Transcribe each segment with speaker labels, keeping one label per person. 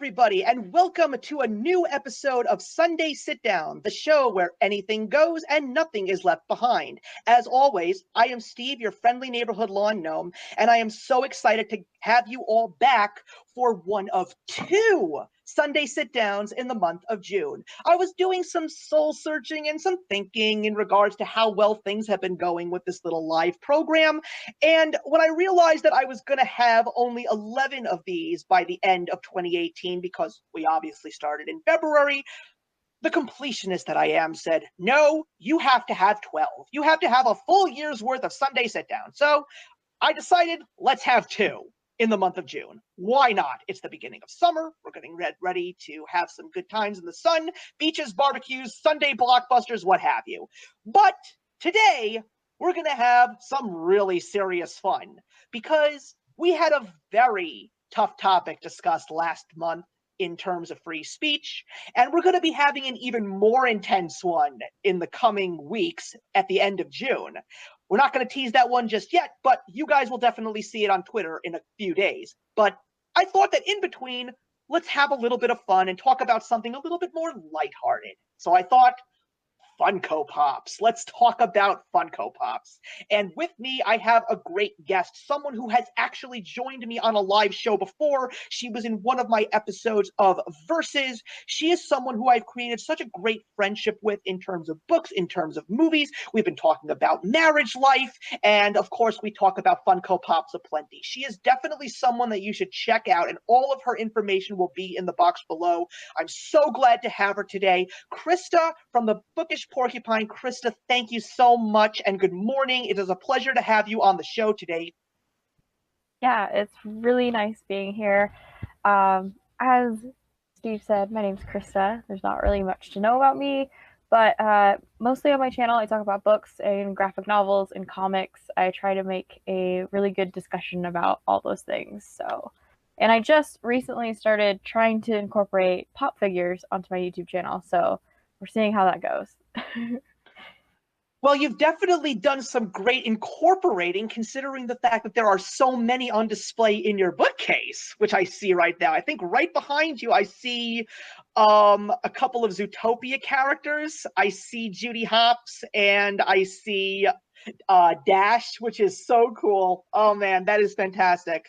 Speaker 1: everybody, and welcome to a new episode of Sunday Sit Down, the show where anything goes and nothing is left behind. As always, I am Steve, your friendly neighborhood lawn gnome, and I am so excited to have you all back for one of two Sunday Sit Downs in the month of June. I was doing some soul searching and some thinking in regards to how well things have been going with this little live program, and when I realized that I was going to have only 11 of these by the end of 2018, because we obviously started in February, the completionist that I am said, no, you have to have 12. You have to have a full year's worth of Sunday Sit Down. So I decided, let's have two in the month of June. Why not? It's the beginning of summer. We're getting ready to have some good times in the sun, beaches, barbecues, Sunday blockbusters, what have you. But today, we're going to have some really serious fun because we had a very tough topic discussed last month in terms of free speech, and we're going to be having an even more intense one in the coming weeks at the end of June. We're not going to tease that one just yet, but you guys will definitely see it on Twitter in a few days. But I thought that in between, let's have a little bit of fun and talk about something a little bit more lighthearted. So I thought, Funko Pops. Let's talk about Funko Pops. And with me, I have a great guest, someone who has actually joined me on a live show before. She was in one of my episodes of Versus. She is someone who I've created such a great friendship with in terms of books, in terms of movies. We've been talking about marriage life, and of course, we talk about Funko Pops aplenty. She is definitely someone that you should check out, and all of her information will be in the box below. I'm so glad to have her today. Christa from the Bookish Porcupine. Christa, thank you so much and good morning. It is a pleasure to have you on the show today.
Speaker 2: Yeah, it's really nice being here. As Steve said, my name's Christa. There's not really much to know about me, but mostly on my channel I talk about books and graphic novels and comics. I try to make a really good discussion about all those things. And I just recently started trying to incorporate pop figures onto my YouTube channel, so we're seeing how that goes.
Speaker 1: Well, you've definitely done some great incorporating, considering the fact that there are so many on display in your bookcase, which I see right now. I think right behind you, I see a couple of Zootopia characters. I see Judy Hopps, and I see Dash, which is so cool. Oh man, that is fantastic.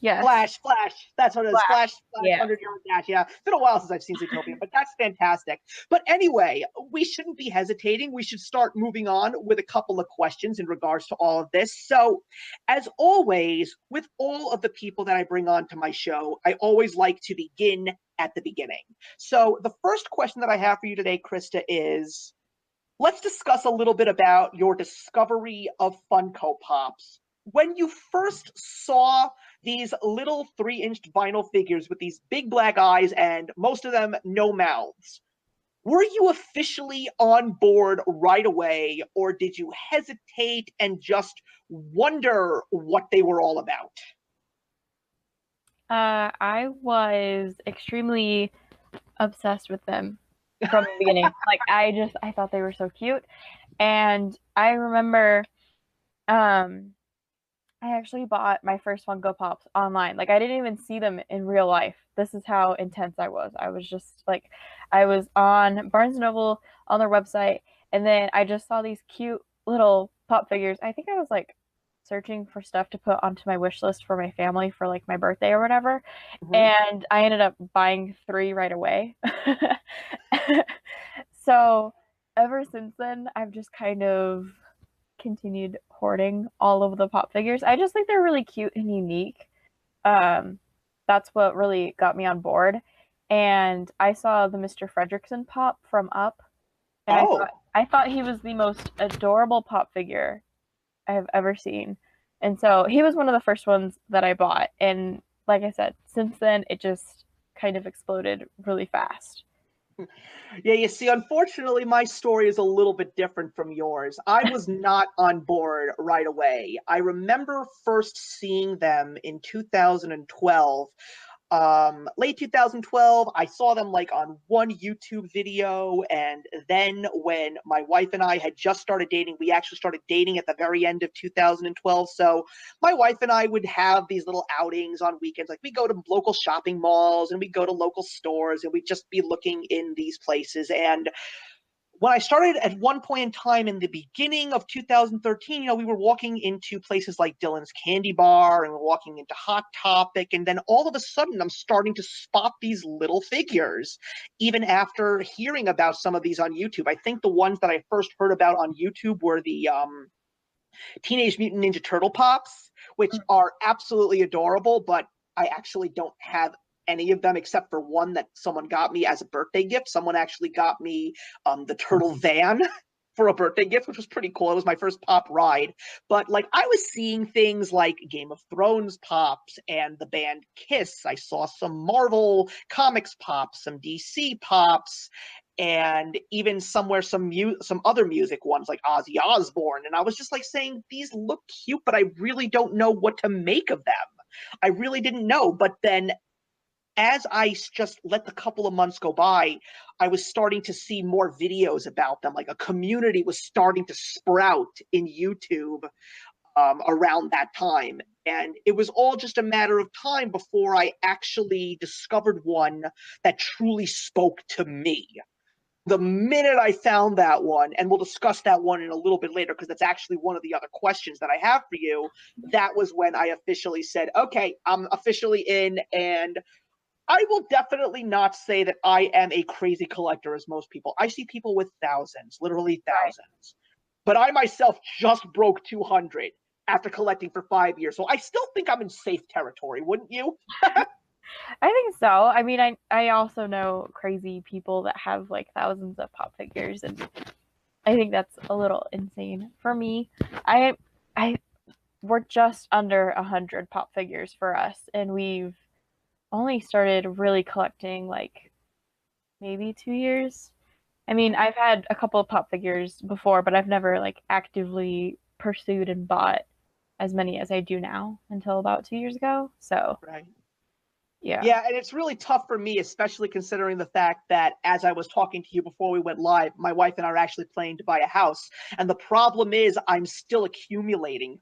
Speaker 2: Yes.
Speaker 1: Flash. That's what it is. Flash,
Speaker 2: yeah.
Speaker 1: 100-yard dash. Yeah, it's been a while since I've seen Zootopia, but that's fantastic. But anyway, we shouldn't be hesitating. We should start moving on with a couple of questions in regards to all of this. So, as always, with all of the people that I bring on to my show, I always like to begin at the beginning. So, the first question that I have for you today, Christa, is let's discuss a little bit about your discovery of Funko Pops. When you first saw these little 3-inch vinyl figures with these big black eyes and most of them no mouths, were you officially on board right away, or did you hesitate and just wonder what they were all about?
Speaker 2: I was extremely obsessed with them from the beginning. Like, I thought they were so cute. And I remember I actually bought my first Funko Pops online. Like, I didn't even see them in real life. This is how intense I was. I was just like, I was on Barnes & Noble on their website, and then I just saw these cute little pop figures. I think I was like searching for stuff to put onto my wish list for my family for like my birthday or whatever. Mm-hmm. And I ended up buying 3 right away. So ever since then, I've just kind of continued hoarding all of the pop figures. I just think they're really cute and unique. That's what really got me on board. And I saw the Mr. Fredricksen pop from Up, and I thought he was the most adorable pop figure I have ever seen. And so he was one of the first ones that I bought. And like I said, since then it just kind of exploded really fast.
Speaker 1: Yeah, you see, unfortunately, my story is a little bit different from yours. I was not on board right away. I remember first seeing them in 2012. late 2012. I saw them like on one YouTube video, and then when my wife and I had just started dating, we actually started dating at the very end of 2012. So my wife and I would have these little outings on weekends. Like we go to local shopping malls and we go to local stores, and we'd just be looking in these places. And when I started at one point in time in the beginning of 2013, we were walking into places like Dylan's Candy Bar and we're walking into Hot Topic. And then all of a sudden, I'm starting to spot these little figures, even after hearing about some of these on YouTube. I think the ones that I first heard about on YouTube were the Teenage Mutant Ninja Turtle Pops, which are absolutely adorable, but I actually don't have any of them except for one that someone got me as a birthday gift. Someone actually got me the Turtle Van for a birthday gift, which was pretty cool. It was my first pop ride. But like I was seeing things like Game of Thrones pops and the band Kiss. I saw some Marvel Comics pops, some DC pops, and even somewhere some other music ones like Ozzy Osbourne. And I was just like saying, these look cute, but I really don't know what to make of them. I really didn't know. But then as I just let the couple of months go by, I was starting to see more videos about them. Like a community was starting to sprout in YouTube around that time. And it was all just a matter of time before I actually discovered one that truly spoke to me. The minute I found that one, and we'll discuss that one in a little bit later because that's actually one of the other questions that I have for you, that was when I officially said, okay, I'm officially in. And I will definitely not say that I am a crazy collector as most people. I see people with thousands, literally thousands. But I myself just broke 200 after collecting for 5 years. So I still think I'm in safe territory, wouldn't you?
Speaker 2: I think so. I mean, I also know crazy people that have like thousands of pop figures, and I think that's a little insane. For me, I we're just under 100 pop figures for us, and we've only started really collecting like maybe 2 years. I mean, I've had a couple of pop figures before, but I've never like actively pursued and bought as many as I do now until about 2 years ago. So,
Speaker 1: right.
Speaker 2: Yeah.
Speaker 1: Yeah, and it's really tough for me, especially considering the fact that as I was talking to you before we went live, my wife and I are actually planning to buy a house. And the problem is I'm still accumulating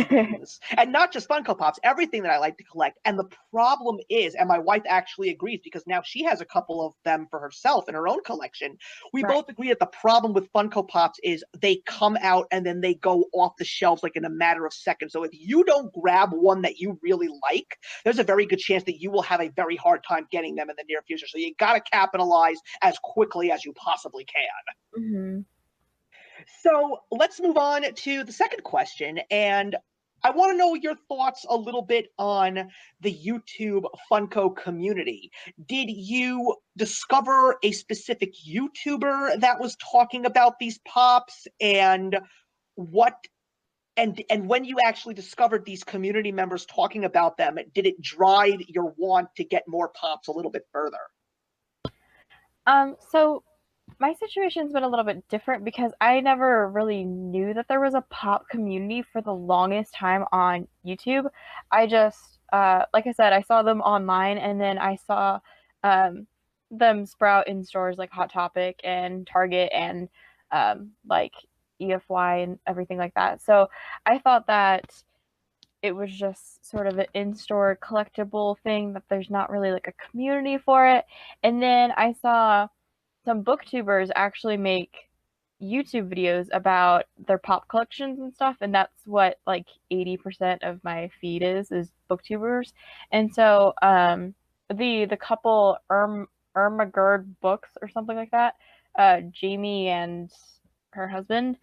Speaker 1: things. And not just Funko Pops, everything that I like to collect. And the problem is, and my wife actually agrees because now she has a couple of them for herself in her own collection. We both agree that the problem with Funko Pops is they come out and then they go off the shelves like in a matter of seconds. So if you don't grab one that you really like, there's a very good chance that you will have a very hard time getting them in the near future. So you got to capitalize as quickly as you possibly can.
Speaker 2: Mm-hmm.
Speaker 1: So let's move on to the second question. And I want to know your thoughts a little bit on the YouTube Funko community. Did you discover a specific YouTuber that was talking about these pops, and what and when you actually discovered these community members talking about them, did it drive your want to get more pops a little bit further?
Speaker 2: So my situation's been a little bit different because I never really knew that there was a pop community for the longest time on YouTube. I just, like I said, I saw them online, and then I saw them sprout in stores like Hot Topic and Target and like EFY and everything like that. So I thought that it was just sort of an in-store collectible thing, that there's not really like a community for it. And then I saw some booktubers actually make YouTube videos about their pop collections and stuff, and that's what like 80% of my feed is booktubers. And so the couple Ermagerd Books or something like that, Jamie and her husband,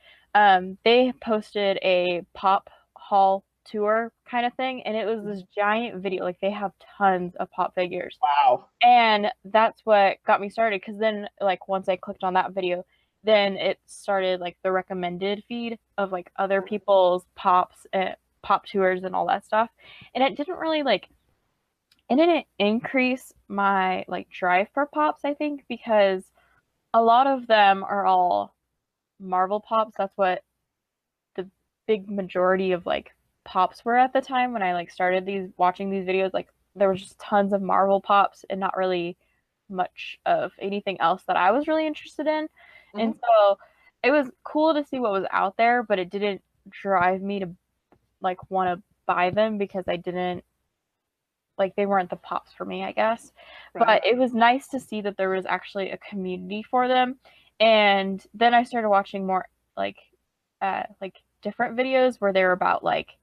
Speaker 2: they posted a pop haul tour kind of thing, and it was this giant video. Like they have tons of pop figures.
Speaker 1: Wow.
Speaker 2: And that's what got me started, because then like once I clicked on that video, then it started like the recommended feed of like other people's pops and pop tours and all that stuff. And it didn't increase my like drive for pops, I think, because a lot of them are all Marvel pops. That's what the big majority of like pops were at the time when I like started watching these videos. Like there was just tons of Marvel pops and not really much of anything else that I was really interested in. And so it was cool to see what was out there, but it didn't drive me to like want to buy them because I didn't like they weren't the pops for me, I guess.
Speaker 1: Right.
Speaker 2: But it was nice to see that there was actually a community for them. And then I started watching more like different videos where they were about like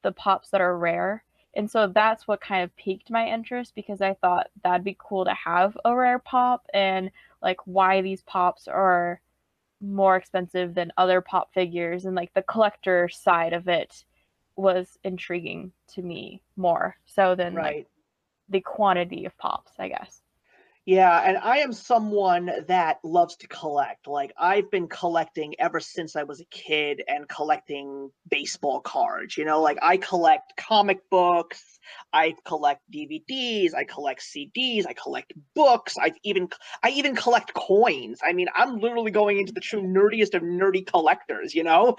Speaker 2: the pops that are rare. And so that's what kind of piqued my interest because I thought that'd be cool to have a rare pop and like why these pops are more expensive than other pop figures and like the collector side of it was intriguing to me more so than like the quantity of pops, I guess.
Speaker 1: Yeah, and I am someone that loves to collect. Like, I've been collecting ever since I was a kid and collecting baseball cards. You know, like I collect comic books, I collect DVDs, I collect CDs, I collect books, I even collect coins. I mean, I'm literally going into the true nerdiest of nerdy collectors, you know?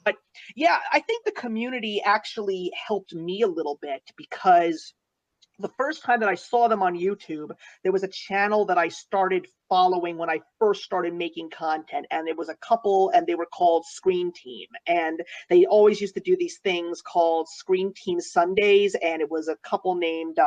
Speaker 1: But yeah, I think the community actually helped me a little bit because the first time that I saw them on YouTube, there was a channel that I started following when I first started making content, and it was a couple, and they were called Screen Team, and they always used to do these things called Screen Team Sundays, and it was a couple named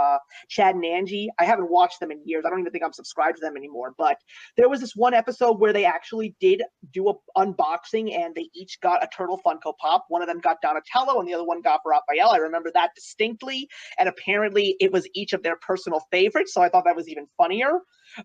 Speaker 1: Chad and Angie. I haven't watched them in years. I don't even think I'm subscribed to them anymore, but there was this one episode where they actually did do a unboxing, and they each got a Turtle Funko Pop. One of them got Donatello, and the other one got Raphael. I remember that distinctly, and apparently it was each of their personal favorites, so I thought that was even funnier.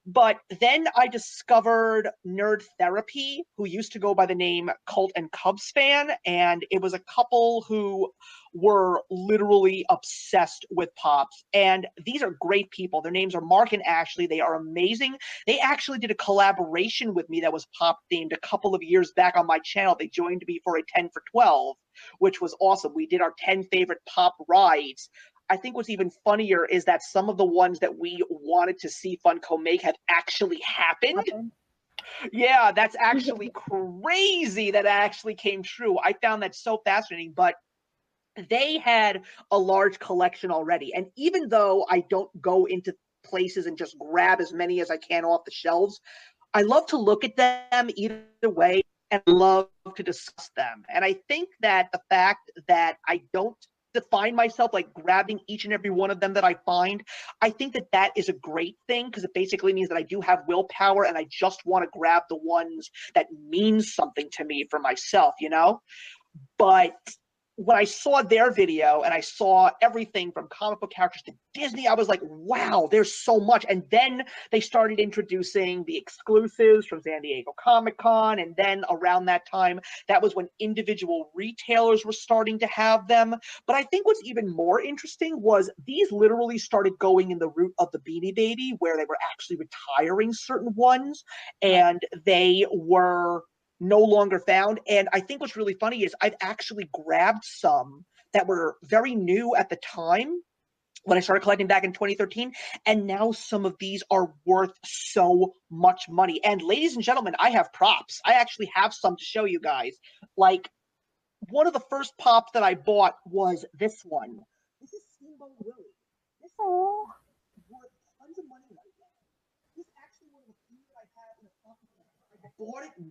Speaker 1: But then I discovered Nerd Therapy, who used to go by the name Cult and Cubs Fan, and it was a couple who were literally obsessed with pops. And these are great people. Their names are Mark and Ashley. They are amazing. They actually did a collaboration with me that was pop themed a couple of years back on my channel. They joined me for a 10 for 12, which was awesome. We did our 10 favorite pop rides. I think what's even funnier is that some of the ones that we wanted to see Funko make have actually happened. Yeah, that's actually crazy that it actually came true. I found that so fascinating, but they had a large collection already. And even though I don't go into places and just grab as many as I can off the shelves, I love to look at them either way and love to discuss them. And I think that the fact that I don't define myself like grabbing each and every one of them that I find, I think that that is a great thing because it basically means that I do have willpower and I just want to grab the ones that mean something to me for myself, you know? But when I saw their video and I saw everything from comic book characters to Disney, I was like, wow, there's so much. And then they started introducing the exclusives from San Diego Comic-Con. And then around that time, that was when individual retailers were starting to have them. But I think what's even more interesting was these literally started going in the route of the Beanie Baby, where they were actually retiring certain ones. And they were no longer found. And I think what's really funny is I've actually grabbed some that were very new at the time when I started collecting back in 2013, and now some of these are worth so much money. And ladies and gentlemen, I have props. I actually have some to show you guys. Like, one of the first pops that I bought was this one. This is Steamboat Willie. This is worth tons of money right now. This is actually one of the few that I have in a pocket. I bought it right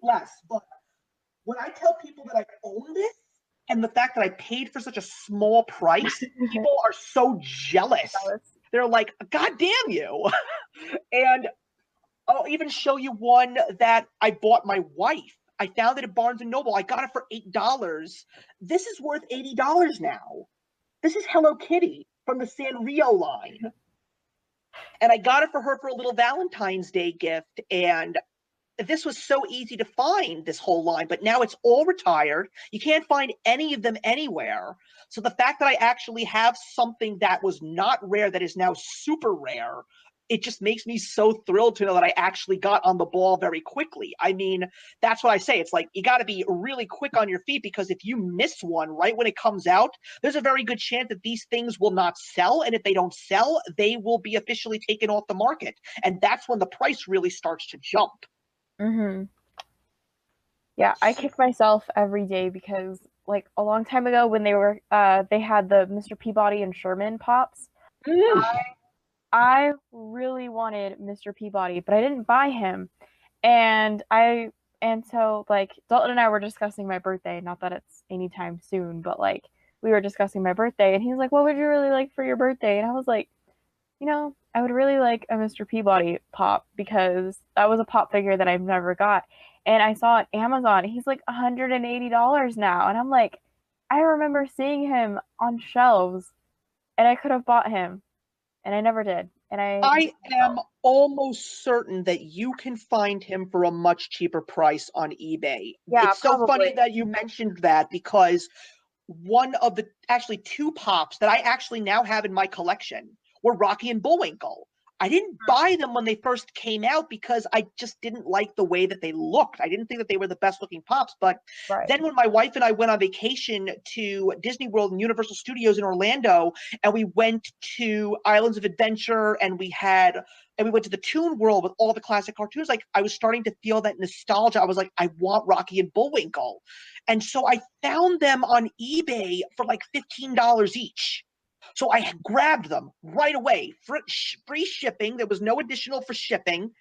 Speaker 1: less, but when I tell people that I own this and the fact that I paid for such a small price, people are so jealous. They're like, God damn you. And I'll even show you one that I bought my wife. I found it at Barnes & Noble. I got it for $8. This is worth $80 now. This is Hello Kitty from the Sanrio line. And I got it for her for a little Valentine's Day gift. And this was so easy to find, this whole line, but now it's all retired. You can't find any of them anywhere. So the fact that I actually have something that was not rare that is now super rare, it just makes me so thrilled to know that I actually got on the ball very quickly. I mean, that's what I say. It's like you got to be really quick on your feet because if you miss one right when it comes out, there's a very good chance that these things will not sell. And if they don't sell, they will be officially taken off the market. And that's when the price really starts to jump.
Speaker 2: Mm-hmm. Yeah, I kick myself every day because like a long time ago when they had the Mr. Peabody and Sherman pops,
Speaker 1: Mm.
Speaker 2: I really wanted Mr. Peabody, but I didn't buy him. And so like Dalton and I were discussing my birthday, not that it's anytime soon, but like we were discussing my birthday and he's like, "What would you really like for your birthday?" And I was like, I would really like a Mr. Peabody pop because that was a pop figure that I've never got. And I saw it Amazon. He's like $180 now. And I'm like, I remember seeing him on shelves and I could have bought him and I never did. And I
Speaker 1: I am almost certain that you can find him for a much cheaper price on eBay.
Speaker 2: yeah,
Speaker 1: It's so funny
Speaker 2: probably.
Speaker 1: that you mentioned that because one of the actually two pops that I actually now have in my collection were Rocky and Bullwinkle. I didn't buy them when they first came out because I just didn't like the way that they looked. I didn't think that they were the best looking pops. But
Speaker 2: Right.
Speaker 1: then when my wife and I went on vacation to Disney World and Universal Studios in Orlando, and we went to Islands of Adventure and we went to the Toon World with all the classic cartoons, like I was starting to feel that nostalgia. I was like, I want Rocky and Bullwinkle. And so I found them on eBay for like $15 each. So I grabbed them right away. Free shipping. There was no additional for shipping.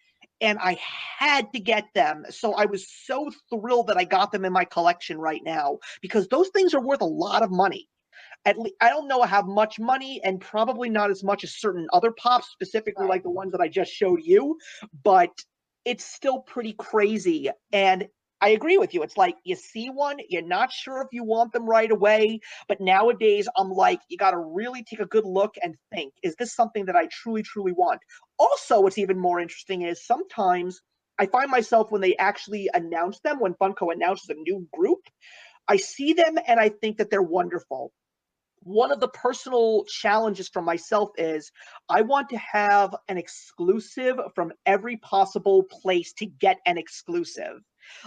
Speaker 1: And I had to get them. So I was so thrilled that I got them in my collection right now because those things are worth a lot of money. At least I don't know how much money, and probably not as much as certain other pops, specifically
Speaker 2: Right.
Speaker 1: like the ones that I just showed you, but it's still pretty crazy. And I agree with you. It's like you see one, you're not sure if you want them right away, but nowadays I'm like, you got to really take a good look and think, is this something that I truly, truly want? Also, what's even more interesting is sometimes I find myself when they actually announce them, when Funko announces a new group, I see them and I think that they're wonderful. One of the personal challenges for myself is I want to have an exclusive from every possible place to get an exclusive,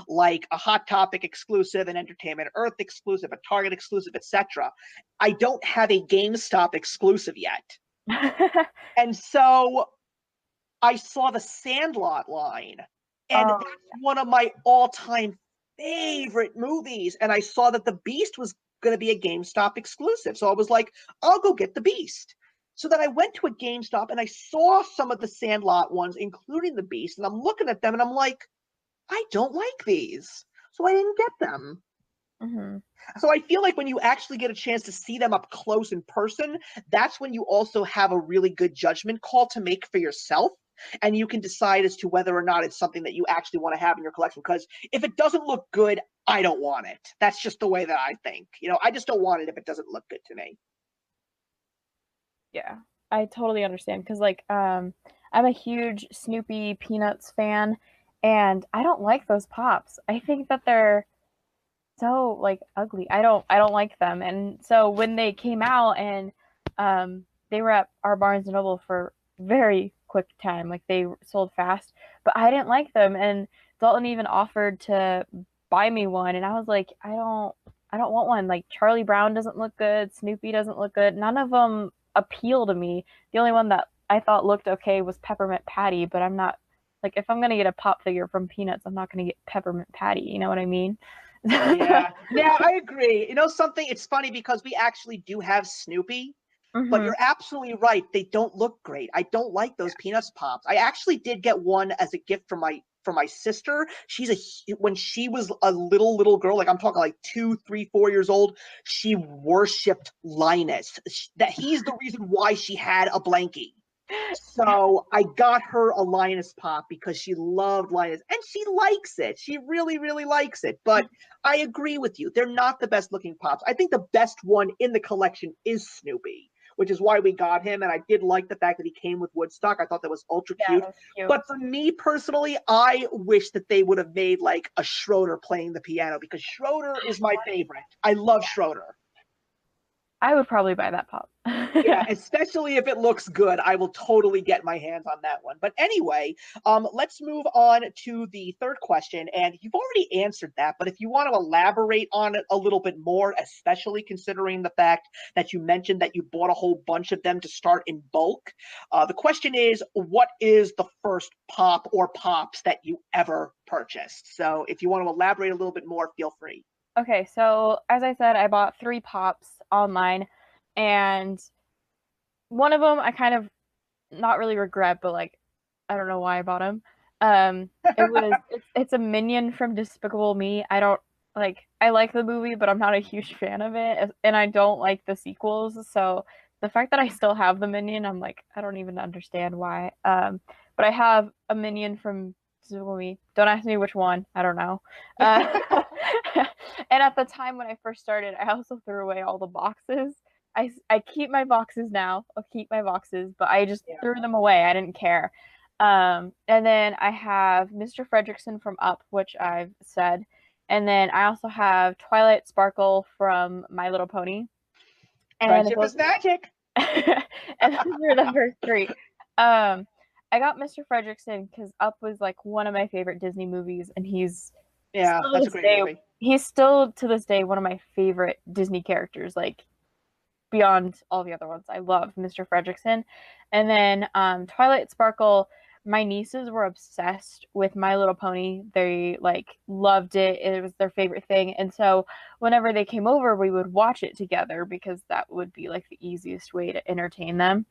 Speaker 1: like a Hot Topic exclusive, an Entertainment Earth exclusive, a Target exclusive, etc. I don't have a GameStop exclusive yet. And so I saw the Sandlot line, and
Speaker 2: Oh,
Speaker 1: that's one of my all-time favorite movies. And I saw that The Beast was going to be a GameStop exclusive. So I was like, I'll go get The Beast. So then I went to a GameStop and I saw some of the Sandlot ones, including The Beast, and I'm looking at them and I'm like, I don't like these. So I didn't get them.
Speaker 2: hmm.
Speaker 1: So I feel like when you actually get a chance to see them up close in person, that's when you also have a really good judgment call to make for yourself. And you can decide as to whether or not it's something that you actually want to have in your collection. Because if it doesn't look good, I don't want it. That's just the way that I think. I just don't want it if it doesn't look good to me.
Speaker 2: Yeah, I totally understand because I'm a huge Snoopy Peanuts fan and I don't like those pops. I think that they're so like ugly. I don't like them. And so when they came out and they were at our Barnes and Noble for very quick time, like they sold fast, but I didn't like them and Dalton even offered to buy me one and I was like, I don't want one. Like Charlie Brown doesn't look good, Snoopy doesn't look good. None of them appeal to me. The only one that I thought looked okay was Peppermint Patty, but I'm not like if I'm gonna get a pop figure from Peanuts, I'm not gonna get Peppermint Patty. You know what I mean?
Speaker 1: Yeah. Yeah, I agree. Something, it's funny because we actually do have Snoopy, but
Speaker 2: Hmm.
Speaker 1: you're absolutely right. They don't look great. I don't like those Peanuts pops. I actually did get one as a gift from my sister. When she was a little girl, like I'm talking like 2, 3, 4 years old, she worshipped Linus. That he's the reason why she had a blankie. So I got her a Linus pop because she loved Linus and she likes it. She really, really likes it. But I agree with you. They're not the best looking pops. I think the best one in the collection is Snoopy, which is why we got him. And I did like the fact that he came with Woodstock. I thought that was ultra
Speaker 2: Yeah,
Speaker 1: cute.
Speaker 2: that's cute.
Speaker 1: But for me personally, I wish that they would have made like a Schroeder playing the piano because Schroeder is my favorite. I love Schroeder.
Speaker 2: I would probably buy that pop.
Speaker 1: Yeah, especially if it looks good, I will totally get my hands on that one. But anyway, let's move on to the third question. And you've already answered that, but if you want to elaborate on it a little bit more, especially considering the fact that you mentioned that you bought a whole bunch of them to start in bulk, the question is, what is the first pop or pops that you ever purchased? So if you want to elaborate a little bit more, feel free.
Speaker 2: Okay, so as I said, I bought 3 pops online, and one of them I kind of not really regret, but like I don't know why I bought him. It's a minion from Despicable Me. I like the movie, but I'm not a huge fan of it, and I don't like the sequels. So the fact that I still have the minion, I'm like, I don't even understand why. But I have a minion from Despicable Me. Don't ask me which one. I don't know. And at the time when I first started, I also threw away all the boxes. I keep my boxes now. I'll keep my boxes, but I just threw them away. I didn't care. And then I have Mr. Fredricksen from Up, which I've said. And then I also have Twilight Sparkle from My Little Pony. And
Speaker 1: Friendship is magic.
Speaker 2: and those were the first 3. I got Mr. Fredricksen because Up was like one of my favorite Disney movies, and
Speaker 1: That's a great movie.
Speaker 2: He's still to this day one of my favorite Disney characters. Like beyond all the other ones. I love Mr. Fredricksen. And then Twilight Sparkle, my nieces were obsessed with My Little Pony. They like loved it. It was their favorite thing. And so whenever they came over, we would watch it together because that would be like the easiest way to entertain them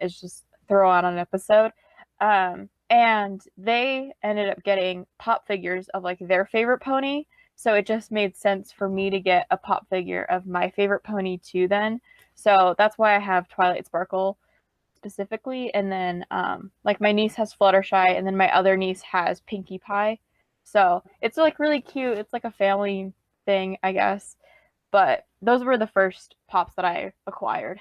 Speaker 2: is just throw on an episode. And they ended up getting pop figures of like their favorite pony. So it just made sense for me to get a pop figure of my favorite pony too then. So that's why I have Twilight Sparkle specifically. And then like my niece has Fluttershy, and then my other niece has Pinkie Pie. So it's like really cute. It's like a family thing, I guess. But those were the first pops that I acquired.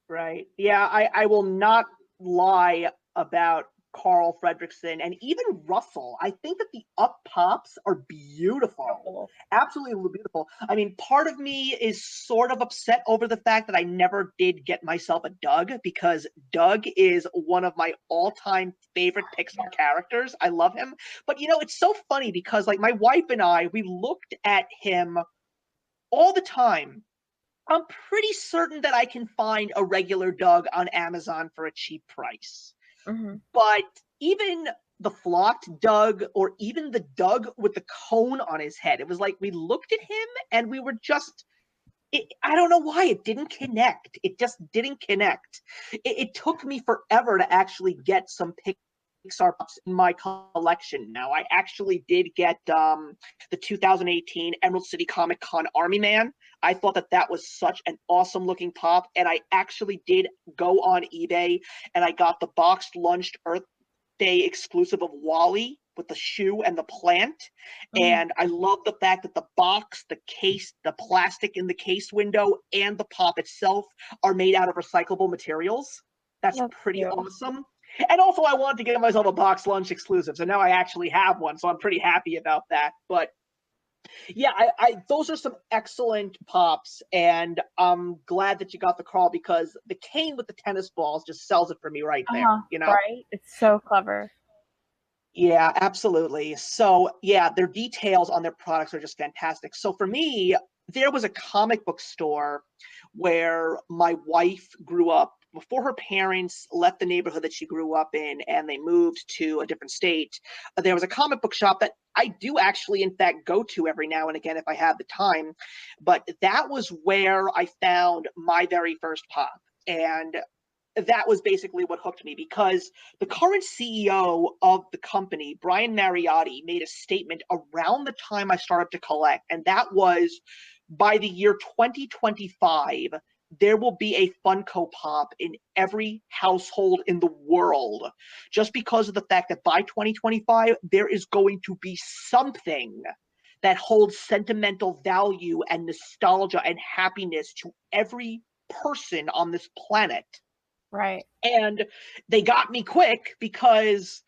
Speaker 1: Right. Yeah, I will not lie about Carl Fredricksen and even Russell. I think that the Up Pops are beautiful. Absolutely beautiful. I mean, part of me is sort of upset over the fact that I never did get myself a Doug, because Doug is one of my all-time favorite Pixar characters. I love him. But you know, it's so funny because like my wife and I, we looked at him all the time. I'm pretty certain that I can find a regular Doug on Amazon for a cheap price.
Speaker 2: Mm-hmm.
Speaker 1: But even the flocked Doug, or even the Doug with the cone on his head, it was like we looked at him and we were just, I don't know why it didn't connect. It just didn't connect. It took me forever to actually get some Pixar pops in my collection. Now, I actually did get the 2018 Emerald City Comic Con Army Man. I thought that that was such an awesome looking pop, and I actually did go on eBay and I got the boxed lunched Earth Day exclusive of Wally with the shoe and the plant.
Speaker 2: Mm-hmm.
Speaker 1: And I love the fact that the box, the case, the plastic in the case window, and the pop itself are made out of recyclable materials. That's pretty
Speaker 2: cute.
Speaker 1: awesome. And also, I wanted to get myself a box lunch exclusive, so now I actually have one, so I'm pretty happy about that. But yeah, those are some excellent pops, and I'm glad that you got the Carl, because the cane with the tennis balls just sells it for me right there. You know,
Speaker 2: right? It's so clever.
Speaker 1: Yeah, absolutely. So yeah, their details on their products are just fantastic. So for me, there was a comic book store where my wife grew up before her parents left the neighborhood that she grew up in and they moved to a different state. There was a comic book shop that I do actually, in fact, go to every now and again if I have the time. But that was where I found my very first pop. And that was basically what hooked me, because the current CEO of the company, Brian Mariotti, made a statement around the time I started to collect, and that was, by the year 2025, there will be a Funko Pop in every household in the world, just because of the fact that by 2025, there is going to be something that holds sentimental value and nostalgia and happiness to every person on this planet.
Speaker 2: Right.
Speaker 1: And they got me quick because,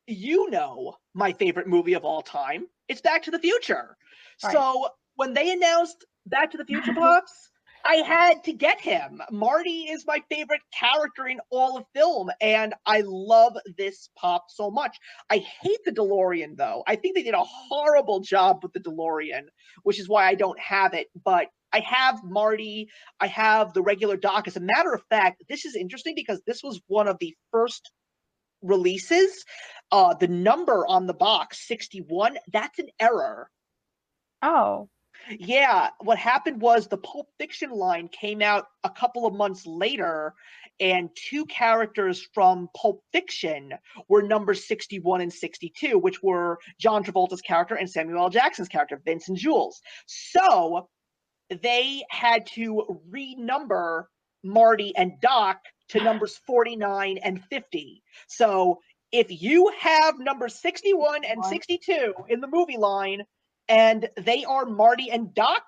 Speaker 1: you know, my favorite movie of all time, it's Back to the Future.
Speaker 2: Right.
Speaker 1: So when they announced Back to the Future Pops, I had to get him. Marty is my favorite character in all of film, and I love this pop so much. I hate the DeLorean, though. I think they did a horrible job with the DeLorean, which is why I don't have it. But I have Marty. I have the regular Doc. As a matter of fact, this is interesting because this was one of the first releases. The number on the box, 61, that's an error.
Speaker 2: Oh.
Speaker 1: Yeah, what happened was the Pulp Fiction line came out a couple of months later, and two characters from Pulp Fiction were numbers 61 and 62, which were John Travolta's character and Samuel L. Jackson's character, Vince and Jules. So they had to renumber Marty and Doc to numbers 49 and 50. So if you have numbers 61 and 62 in the movie line and they are Marty and Doc,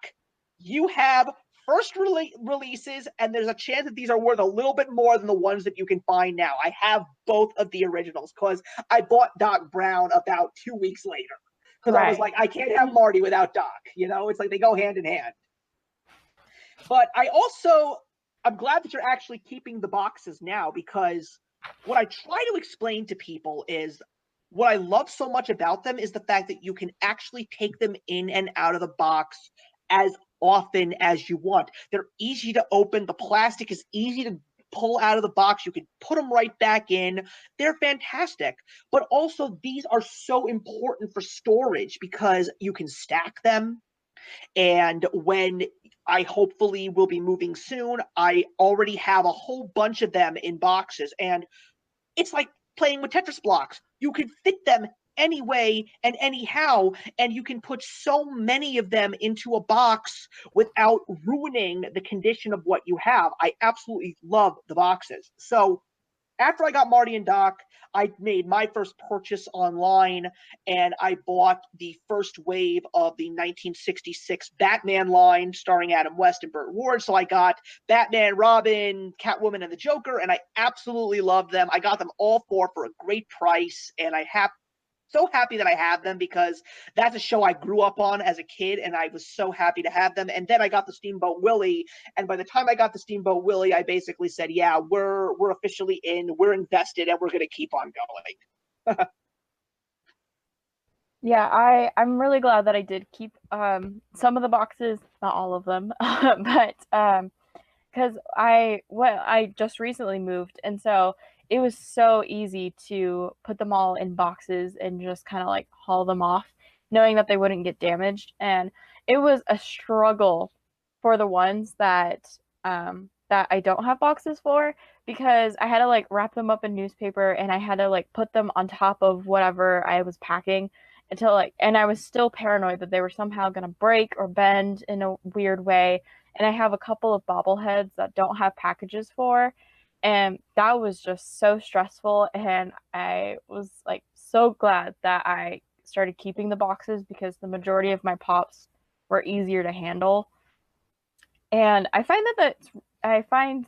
Speaker 1: you have first releases, and there's a chance that these are worth a little bit more than the ones that you can find now. I have both of the originals because I bought Doc Brown about 2 weeks later because I was like, I can't have Marty without Doc. You know, it's like they go hand in hand. But I'm glad that you're actually keeping the boxes now, because what I try to explain to people is what I love so much about them is the fact that you can actually take them in and out of the box as often as you want. They're easy to open. The plastic is easy to pull out of the box. You can put them right back in. They're fantastic. But also, these are so important for storage because you can stack them. And when I hopefully will be moving soon, I already have a whole bunch of them in boxes. And it's like playing with Tetris blocks. You can fit them any way and anyhow, and you can put so many of them into a box without ruining the condition of what you have. I absolutely love the boxes. So after I got Marty and Doc, I made my first purchase online, and I bought the first wave of the 1966 Batman line starring Adam West and Burt Ward. So I got Batman, Robin, Catwoman, and the Joker, and I absolutely loved them. I got them all four for a great price, and so happy that I have them because that's a show I grew up on as a kid, and I was so happy to have them. And then I got the Steamboat Willie, and by the time I got the Steamboat Willie, I basically said, yeah, we're officially in, we're invested, and we're going to keep on going.
Speaker 2: Yeah, I'm really glad that I did keep some of the boxes, not all of them, but because I just recently moved, and so it was so easy to put them all in boxes and just kind of like haul them off, knowing that they wouldn't get damaged. And it was a struggle for the ones that I don't have boxes for, because I had to like wrap them up in newspaper, and I had to like put them on top of whatever I was packing until and I was still paranoid that they were somehow going to break or bend in a weird way. And I have a couple of bobbleheads that don't have packages for, and that was just so stressful. And I was like so glad that I started keeping the boxes, because the majority of my pops were easier to handle. And I find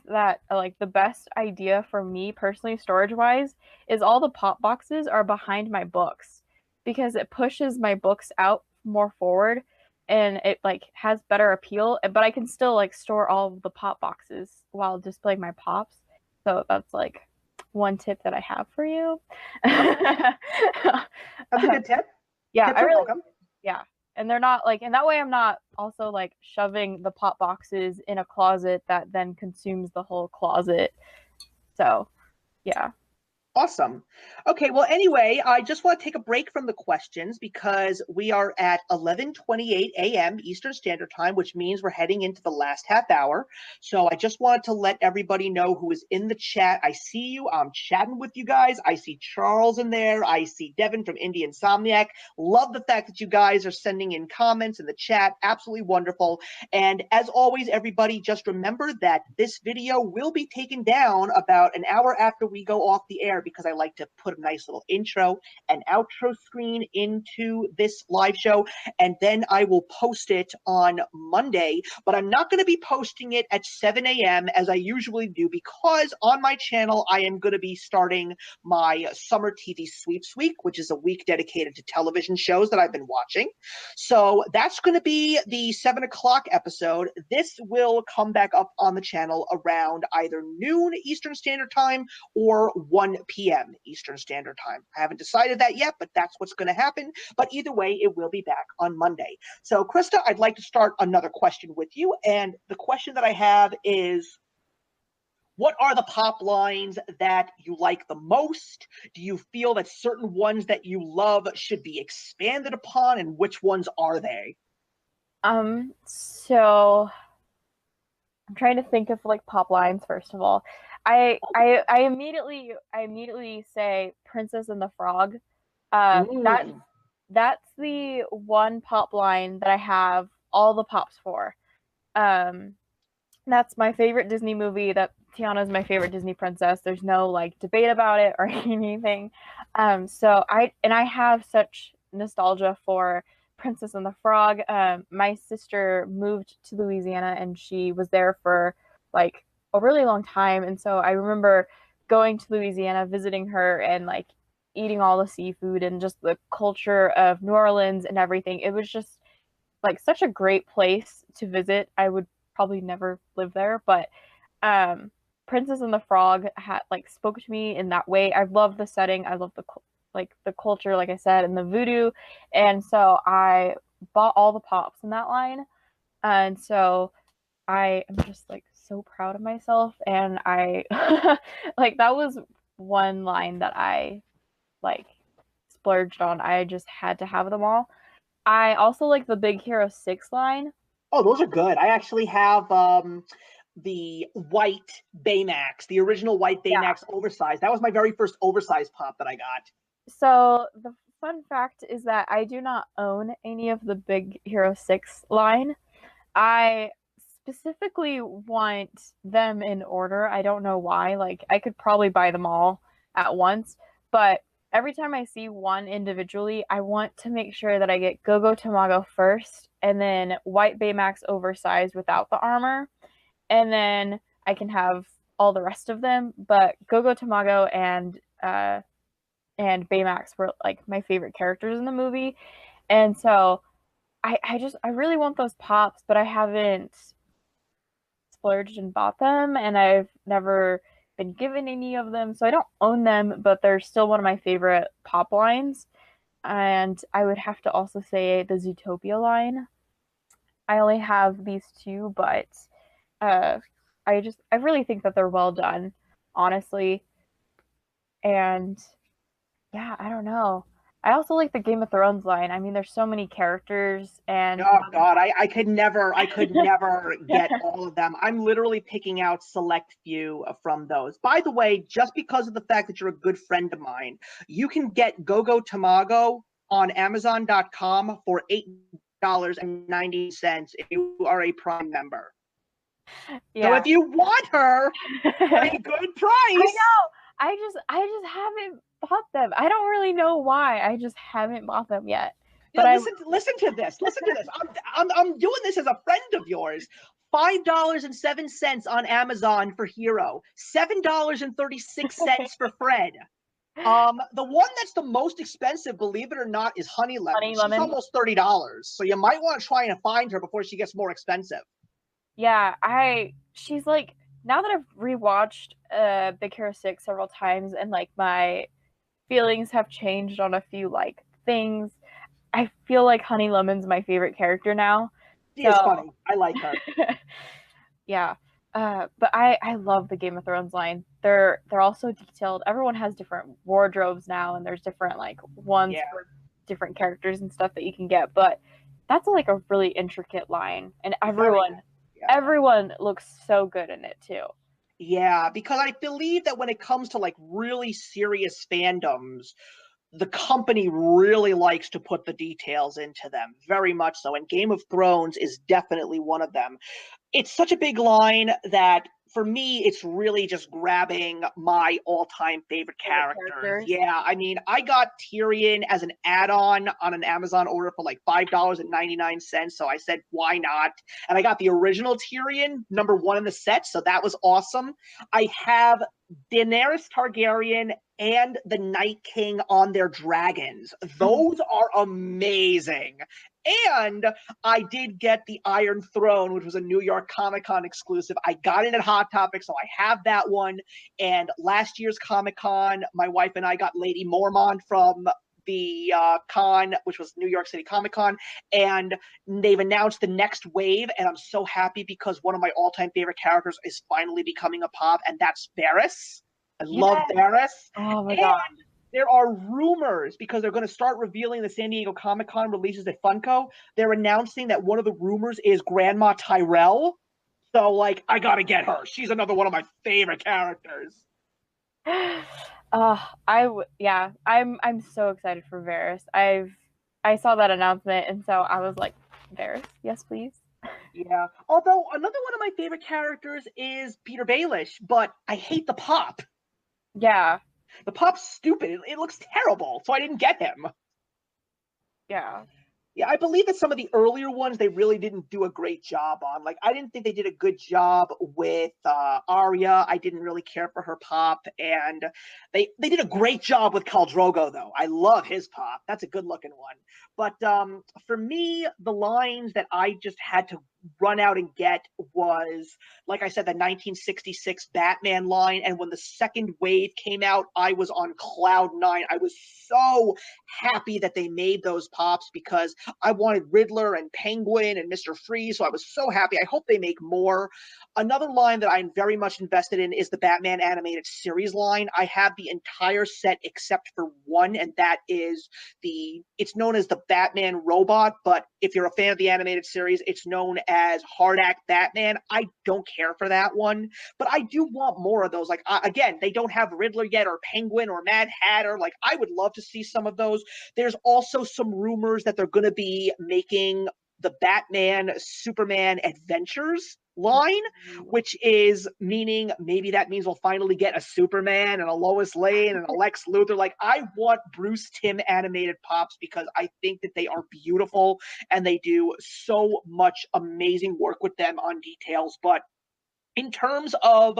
Speaker 2: that like the best idea for me personally, storage wise, is all the pop boxes are behind my books, because it pushes my books out more forward, and it like has better appeal, but I can still like store all of the pop boxes while displaying my pops. So that's like one tip that I have for you.
Speaker 1: That's a good tip.
Speaker 2: Yeah,
Speaker 1: Tips are welcome.
Speaker 2: Yeah. And they're not like, and that way I'm not also like shoving the pop boxes in a closet that then consumes the whole closet. So, yeah.
Speaker 1: Awesome. Okay, well, anyway, I just want to take a break from the questions because we are at 11:28 a.m. Eastern Standard Time, which means we're heading into the last half hour. So I just wanted to let everybody know who is in the chat. I see you. I'm chatting with you guys. I see Charles in there. I see Devin from Indie Insomniac. Love the fact that you guys are sending in comments in the chat. Absolutely wonderful. And as always, everybody, just remember that this video will be taken down about an hour after we go off the air, because I like to put a nice little intro and outro screen into this live show, and then I will post it on Monday, but I'm not going to be posting it at 7 a.m. as I usually do, because on my channel I am going to be starting my summer TV sweeps week, which is a week dedicated to television shows that I've been watching. So that's going to be the 7 o'clock episode. This will come back up on the channel around either noon Eastern Standard Time or 1 p.m. Eastern Standard Time. I haven't decided that yet, but that's what's going to happen. But either way, it will be back on Monday. So, Christa, I'd like to start another question with you. And the question that I have is, what are the pop lines that you like the most? Do you feel that certain ones that you love should be expanded upon, and which ones are they?
Speaker 2: So I'm trying to think of like pop lines first of all. I immediately say Princess and the Frog. That's the one pop line that I have all the pops for. That's my favorite Disney movie. That Tiana's my favorite Disney princess. There's no like debate about it or anything. So I have such nostalgia for Princess and the Frog. My sister moved to Louisiana and she was there for like a really long time, and so I remember going to Louisiana, visiting her, and like eating all the seafood and just the culture of New Orleans and everything. It was just like such a great place to visit. I would probably never live there, but Princess and the Frog had like spoke to me in that way. I love the setting. I love the culture, like I said, and the voodoo. And so I bought all the pops in that line. And so I am just like so proud of myself. And I like that was one line that I like splurged on. I just had to have them all. I also like the Big Hero 6 line.
Speaker 1: Oh, those are good. I actually have the white Baymax, the original white Baymax oversized. That was my very first oversized pop that I got.
Speaker 2: So the fun fact is that I do not own any of the Big Hero 6 line. I specifically want them in order. I don't know why. Like, I could probably buy them all at once, but every time I see one individually, I want to make sure that I get Go-Go Tamago first, and then White Baymax oversized without the armor, and then I can have all the rest of them. But Go-Go Tamago and Baymax were like my favorite characters in the movie, and so I really want those pops, but I haven't splurged and bought them, and I've never been given any of them, so I don't own them, but they're still one of my favorite pop lines. And I would have to also say the Zootopia line. I only have these two, but I really think that they're well done, honestly. And yeah, I don't know. I also like the Game of Thrones line. I mean, there's so many characters, and
Speaker 1: oh god, I could never get all of them. I'm literally picking out select few from those. By the way, just because of the fact that you're a good friend of mine, you can get Go-Go Tamago on Amazon.com for $8.90 if you are a Prime member.
Speaker 2: yeah.
Speaker 1: So if you want her for a good price,
Speaker 2: I know. I just haven't bought them. I don't really know why. I just haven't bought them yet.
Speaker 1: But yeah, listen to this. Listen to this. I'm doing this as a friend of yours. $5.07 on Amazon for Hero. $7.36 for Fred. The one that's the most expensive, believe it or not, is Honey Lemon. She's almost $30. So you might want to try and find her before she gets more expensive.
Speaker 2: Yeah, she's like, now that I've rewatched Big Hero 6 several times, and like my feelings have changed on a few like things, I feel like Honey Lemon's my favorite character now.
Speaker 1: She is funny. I like her.
Speaker 2: Yeah. But I love the Game of Thrones line. They're also detailed. Everyone has different wardrobes now, and there's different like ones for different characters and stuff that you can get. But that's like a really intricate line, and everyone looks so good in it too.
Speaker 1: Yeah, because I believe that when it comes to like really serious fandoms, the company really likes to put the details into them, very much so. And Game of Thrones is definitely one of them. It's such a big line that for me, it's really just grabbing my all-time favorite characters. Yeah, I mean, I got Tyrion as an add-on on an Amazon order for like $5.99, so I said, why not? And I got the original Tyrion, #1 in the set, so that was awesome. I have Daenerys Targaryen and the Night King on their dragons. Those are amazing. And I did get the Iron Throne, which was a New York Comic-Con exclusive. I got it at Hot Topic, so I have that one. And last year's Comic-Con, my wife and I got Lady Mormont from the con, which was New York City Comic-Con, and they've announced the next wave, and I'm so happy because one of my all-time favorite characters is finally becoming a pop, and that's Varys. I love Varys.
Speaker 2: Oh my god.
Speaker 1: There are rumors, because they're going to start revealing the San Diego Comic-Con releases at Funko. They're announcing that one of the rumors is Grandma Tyrell. So, like, I gotta get her. She's another one of my favorite characters.
Speaker 2: I'm so excited for Varys. I saw that announcement, and so I was like, Varys, yes, please.
Speaker 1: Yeah. Although another one of my favorite characters is Peter Baelish, but I hate the pop.
Speaker 2: Yeah.
Speaker 1: The pop's stupid. It looks terrible, so I didn't get him.
Speaker 2: Yeah.
Speaker 1: Yeah, I believe that some of the earlier ones they really didn't do a great job on. Like, I didn't think they did a good job with Arya. I didn't really care for her pop, and they did a great job with Khal Drogo, though. I love his pop. That's a good-looking one. But for me, the lines that I just had to run out and get was, like I said, the 1966 Batman line. And when the second wave came out, I was on cloud nine. I was so happy that they made those pops because I wanted Riddler and Penguin and Mr. Freeze, so I was so happy. I hope they make more. Another line that I'm very much invested in is the Batman animated series line. I have the entire set except for one, and that is it's known as the Batman robot, but if you're a fan of the animated series, it's known as Hard Act Batman. I don't care for that one, but I do want more of those. Like, again, they don't have Riddler yet, or Penguin, or Mad Hatter. Like, I would love to see some of those. There's also some rumors that they're going to be making the Batman Superman Adventures line, which is meaning maybe that means we'll finally get a Superman and a Lois Lane and a Lex Luthor. Like, I want Bruce Timm animated pops because I think that they are beautiful and they do so much amazing work with them on details. But in terms of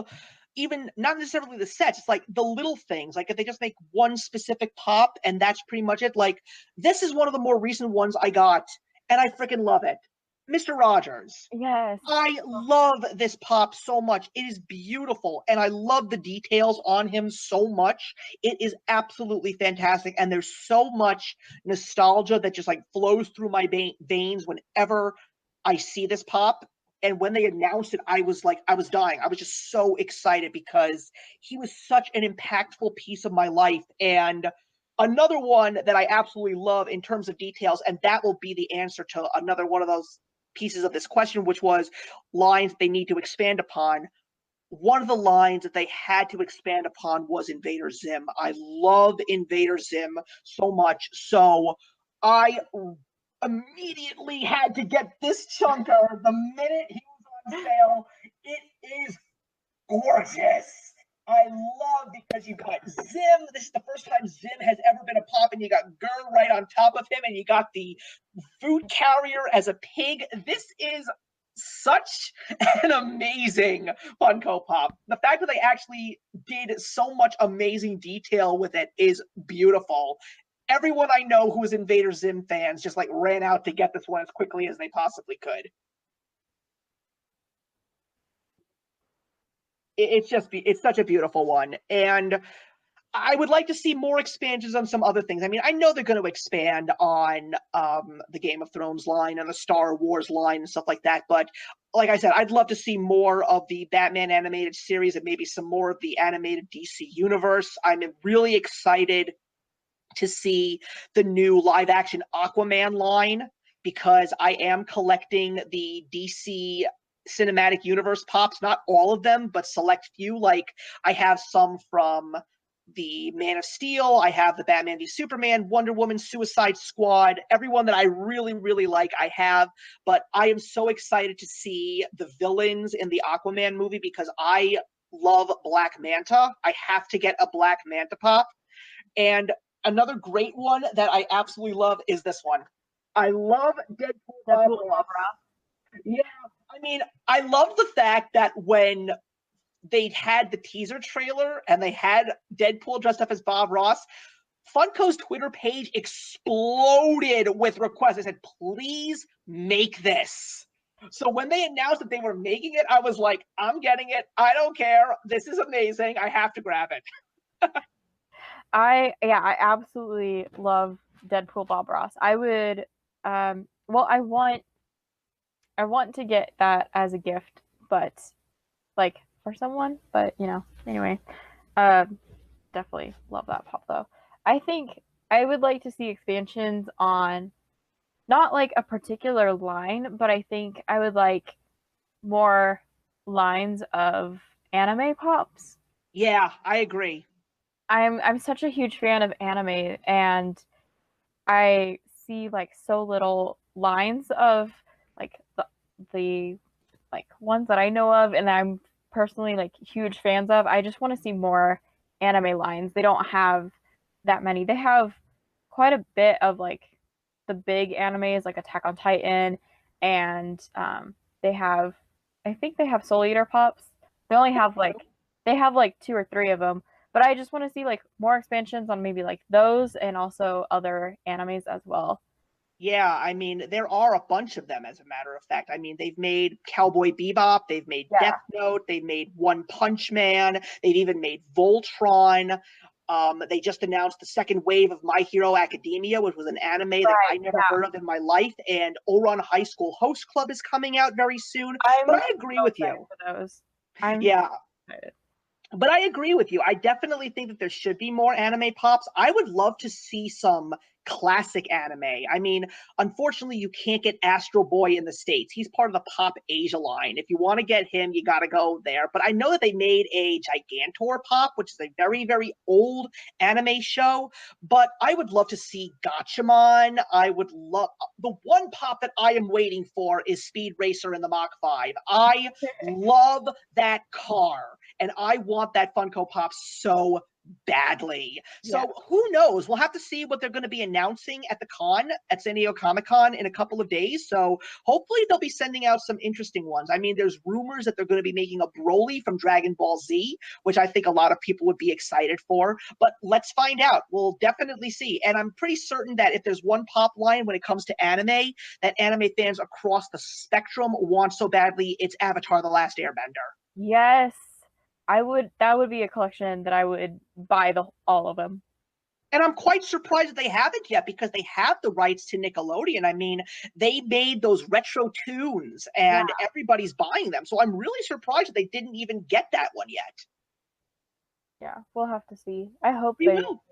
Speaker 1: even not necessarily the sets, it's like the little things. Like, if they just make one specific pop and that's pretty much it. Like, this is one of the more recent ones I got, and I freaking love it. Mr. Rogers.
Speaker 2: Yes.
Speaker 1: I love this pop so much. It is beautiful, and I love the details on him so much. It is absolutely fantastic, and there's so much nostalgia that just like flows through my veins whenever I see this pop. And when they announced it, I was dying. I was just so excited because he was such an impactful piece of my life. And another one that I absolutely love in terms of details, and that will be the answer to another one of those pieces of this question, which was lines they need to expand upon. One of the lines that they had to expand upon was Invader Zim. I love Invader Zim so much. So I immediately had to get this chunker the minute he was on sale. It is gorgeous. I love because you got Zim. This is the first time Zim has ever been a pop, and you got Gur right on top of him, and you got the food carrier as a pig. This is such an amazing Funko Pop. The fact that they actually did so much amazing detail with it is beautiful. Everyone I know who is Invader Zim fans just like ran out to get this one as quickly as they possibly could. It's such a beautiful one. And I would like to see more expansions on some other things. I mean, I know they're going to expand on the Game of Thrones line and the Star Wars line and stuff like that. But like I said, I'd love to see more of the Batman animated series and maybe some more of the animated DC universe. I'm really excited to see the new live action Aquaman line because I am collecting the DC cinematic universe pops, not all of them, but select few. Like, I have some from the Man of Steel, I have the Batman v Superman, Wonder Woman, Suicide Squad, everyone that I really, really like, I have. But I am so excited to see the villains in the Aquaman movie because I love Black Manta. I have to get a Black Manta pop. And another great one that I absolutely love is this one. I love Deadpool Bob Ross. Yeah, I mean, I love the fact that when they had the teaser trailer and they had Deadpool dressed up as Bob Ross, Funko's Twitter page exploded with requests. They said, please make this. So when they announced that they were making it, I was like, I'm getting it. I don't care. This is amazing. I have to grab it.
Speaker 2: I absolutely love Deadpool Bob Ross. I would I want to get that as a gift, but like for someone, but anyway. Definitely love that pop though. I think I would like to see expansions on not like a particular line, but I think I would like more lines of anime pops.
Speaker 1: Yeah, I agree.
Speaker 2: I'm such a huge fan of anime, and I see like so little lines of like the like ones that I know of and I'm personally like huge fans of. I just want to see more anime lines. They don't have that many. They have quite a bit of like the big animes like Attack on Titan, and they have I think they have Soul Eater pops. They only have like they have like two or three of them, but I just want to see like more expansions on maybe like those and also other animes as well.
Speaker 1: Yeah, I mean, there are a bunch of them, as a matter of fact. I mean, they've made Cowboy Bebop, they've made
Speaker 2: Yeah.
Speaker 1: Death Note, they've made One Punch Man, they've even made Voltron. They just announced the second wave of My Hero Academia, which was an anime that I never heard of in my life. And Ouran High School Host Club is coming out very soon. But I agree
Speaker 2: so
Speaker 1: with
Speaker 2: excited
Speaker 1: you.
Speaker 2: for those. I'm
Speaker 1: Yeah,
Speaker 2: excited.
Speaker 1: but I agree with you. I definitely think that there should be more anime pops. I would love to see some classic anime. I mean, unfortunately, you can't get Astro Boy in the States. He's part of the Pop Asia line. If you want to get him, you got to go there. But I know that they made a Gigantor pop, which is a very, very old anime show. But I would love to see Gatchaman. I would love the one pop that I am waiting for is Speed Racer in the Mach 5. I love that car and I want that Funko Pop so badly. So
Speaker 2: Yeah.
Speaker 1: who knows? We'll have to see what they're going to be announcing at the con at San Diego Comic-Con in a couple of days. So hopefully they'll be sending out some interesting ones. I mean, there's rumors that they're going to be making a Broly from Dragon Ball Z, which I think a lot of people would be excited for. But let's find out. We'll definitely see. And I'm pretty certain that if there's one pop line when it comes to anime that anime fans across the spectrum want so badly, it's Avatar: The Last Airbender.
Speaker 2: Yes. That would be a collection that I would buy all of them.
Speaker 1: And I'm quite surprised that they haven't yet because they have the rights to Nickelodeon. I mean, they made those retro tunes and everybody's buying them. So I'm really surprised that they didn't even get that one yet.
Speaker 2: Yeah, we'll have to see. I hope
Speaker 1: We will.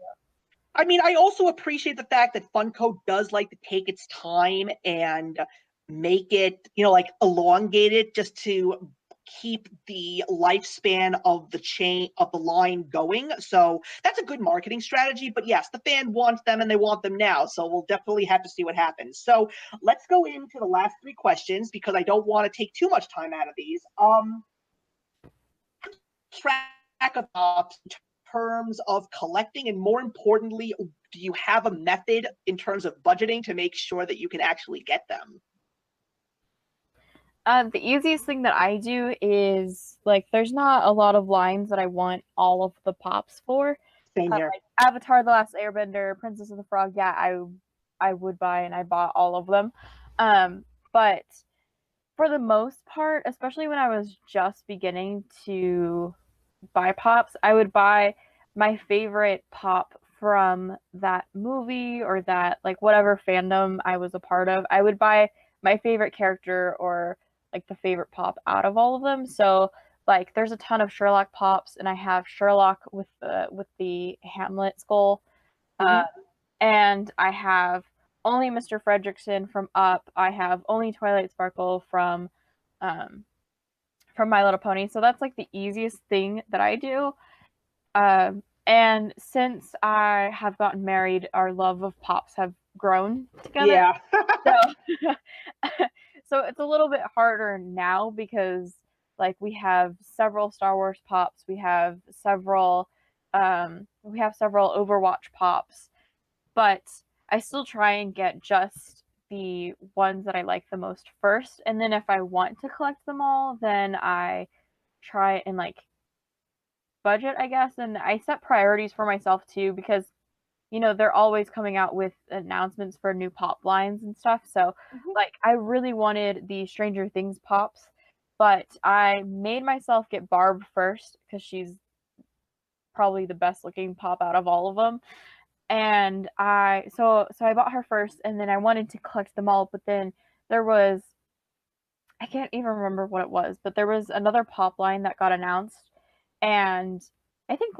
Speaker 1: I mean, I also appreciate the fact that Funko does like to take its time and make it, like elongate it just to keep the lifespan of the line going. So that's a good marketing strategy. But yes, the fan wants them and they want them now. So we'll definitely have to see what happens. So let's go into the last three questions because I don't want to take too much time out of these. Track of pops in terms of collecting, and more importantly, do you have a method in terms of budgeting to make sure that you can actually get them?
Speaker 2: The easiest thing that I do is like there's not a lot of lines that I want all of the pops for.
Speaker 1: Same here.
Speaker 2: Like Avatar: The Last Airbender, Princess of the Frog, yeah, I would buy and I bought all of them. But for the most part, especially when I was just beginning to buy pops, I would buy my favorite pop from that movie or that like whatever fandom I was a part of. I would buy my favorite character or like the favorite pop out of all of them. So like there's a ton of Sherlock pops, and I have Sherlock with the Hamlet skull, and I have only Mr. Fredrickson from Up. I have only Twilight Sparkle from My Little Pony. So that's like the easiest thing that I do. And since I have gotten married, our love of pops have grown together.
Speaker 1: Yeah.
Speaker 2: So, so it's a little bit harder now because like we have several Star Wars pops, we have several Overwatch pops, but I still try and get just the ones that I like the most first, and then if I want to collect them all, then I try and like budget, I guess, and I set priorities for myself too because they're always coming out with announcements for new pop lines and stuff. So,
Speaker 1: Mhm.
Speaker 2: like, I really wanted the Stranger Things pops, but I made myself get Barb first because she's probably the best looking pop out of all of them. And so I bought her first, and then I wanted to collect them all, but then there was I can't even remember what it was, but there was another pop line that got announced, and I think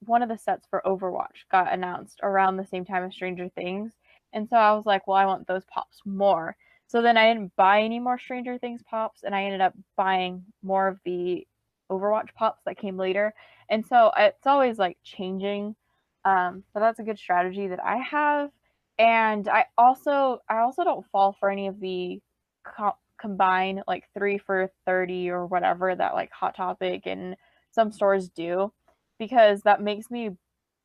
Speaker 2: one of the sets for Overwatch got announced around the same time as Stranger Things, and so I was like, well, I want those pops more. So then I didn't buy any more Stranger Things pops, and I ended up buying more of the Overwatch pops that came later, and so it's always like changing. But that's a good strategy that I have, and I also don't fall for any of the combine like 3 for 30 or whatever that like Hot Topic and some stores do, because that makes me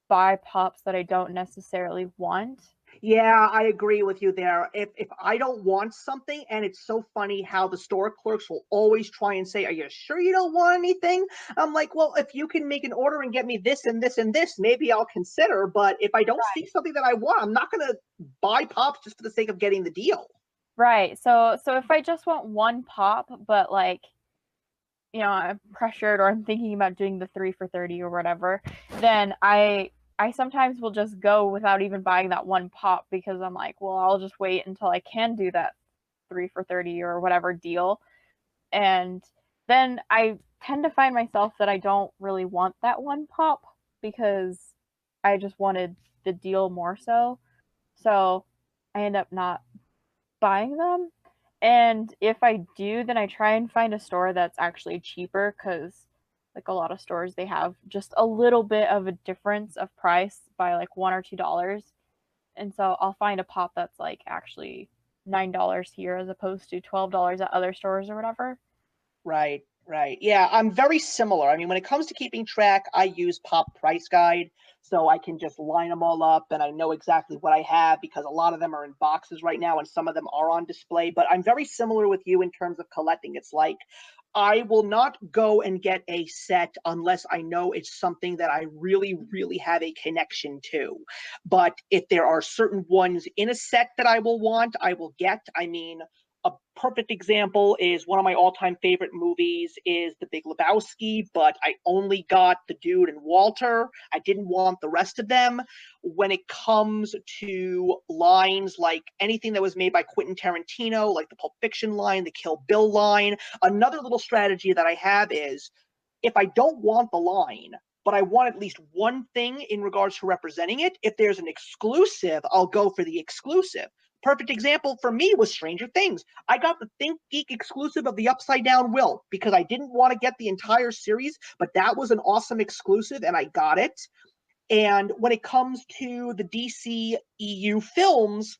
Speaker 2: buy pops that I don't necessarily want.
Speaker 1: Yeah, I agree with you there. If I don't want something, and it's so funny how the store clerks will always try and say, "Are you sure you don't want anything?" I'm like, "Well, if you can make an order and get me this and this and this, maybe I'll consider. But if I don't see something that I want, I'm not gonna buy pops just for the sake of getting the deal."
Speaker 2: Right. So if I just want one pop, but like, I'm pressured or I'm thinking about doing the 3 for 30 or whatever, then I sometimes will just go without even buying that one pop because I'm like, well, I'll just wait until I can do that 3 for 30 or whatever deal. And then I tend to find myself that I don't really want that one pop because I just wanted the deal more so. So I end up not buying them. And if I do, then I try and find a store that's actually cheaper because, like a lot of stores, they have just a little bit of a difference of price by like $1 or $2. And so I'll find a pop that's like actually $9 here as opposed to $12 at other stores or whatever.
Speaker 1: Right, right. Yeah, I'm very similar. I mean, when it comes to keeping track, I use Pop Price Guide, so I can just line them all up and I know exactly what I have because a lot of them are in boxes right now and some of them are on display. But I'm very similar with you in terms of collecting. It's like I will not go and get a set unless I know it's something that I really, really have a connection to. But if there are certain ones in a set that I will want, I will get. I mean, a perfect example is one of my all-time favorite movies is The Big Lebowski, but I only got the dude and Walter. I didn't want the rest of them. When it comes to lines like anything that was made by Quentin Tarantino, like the Pulp Fiction line, the Kill Bill line, another little strategy that I have is if I don't want the line, but I want at least one thing in regards to representing it, if there's an exclusive, I'll go for the exclusive. Perfect example for me was Stranger Things. I got the Think Geek exclusive of the Upside Down Will because I didn't want to get the entire series, but that was an awesome exclusive and I got it. And when it comes to the DC EU films,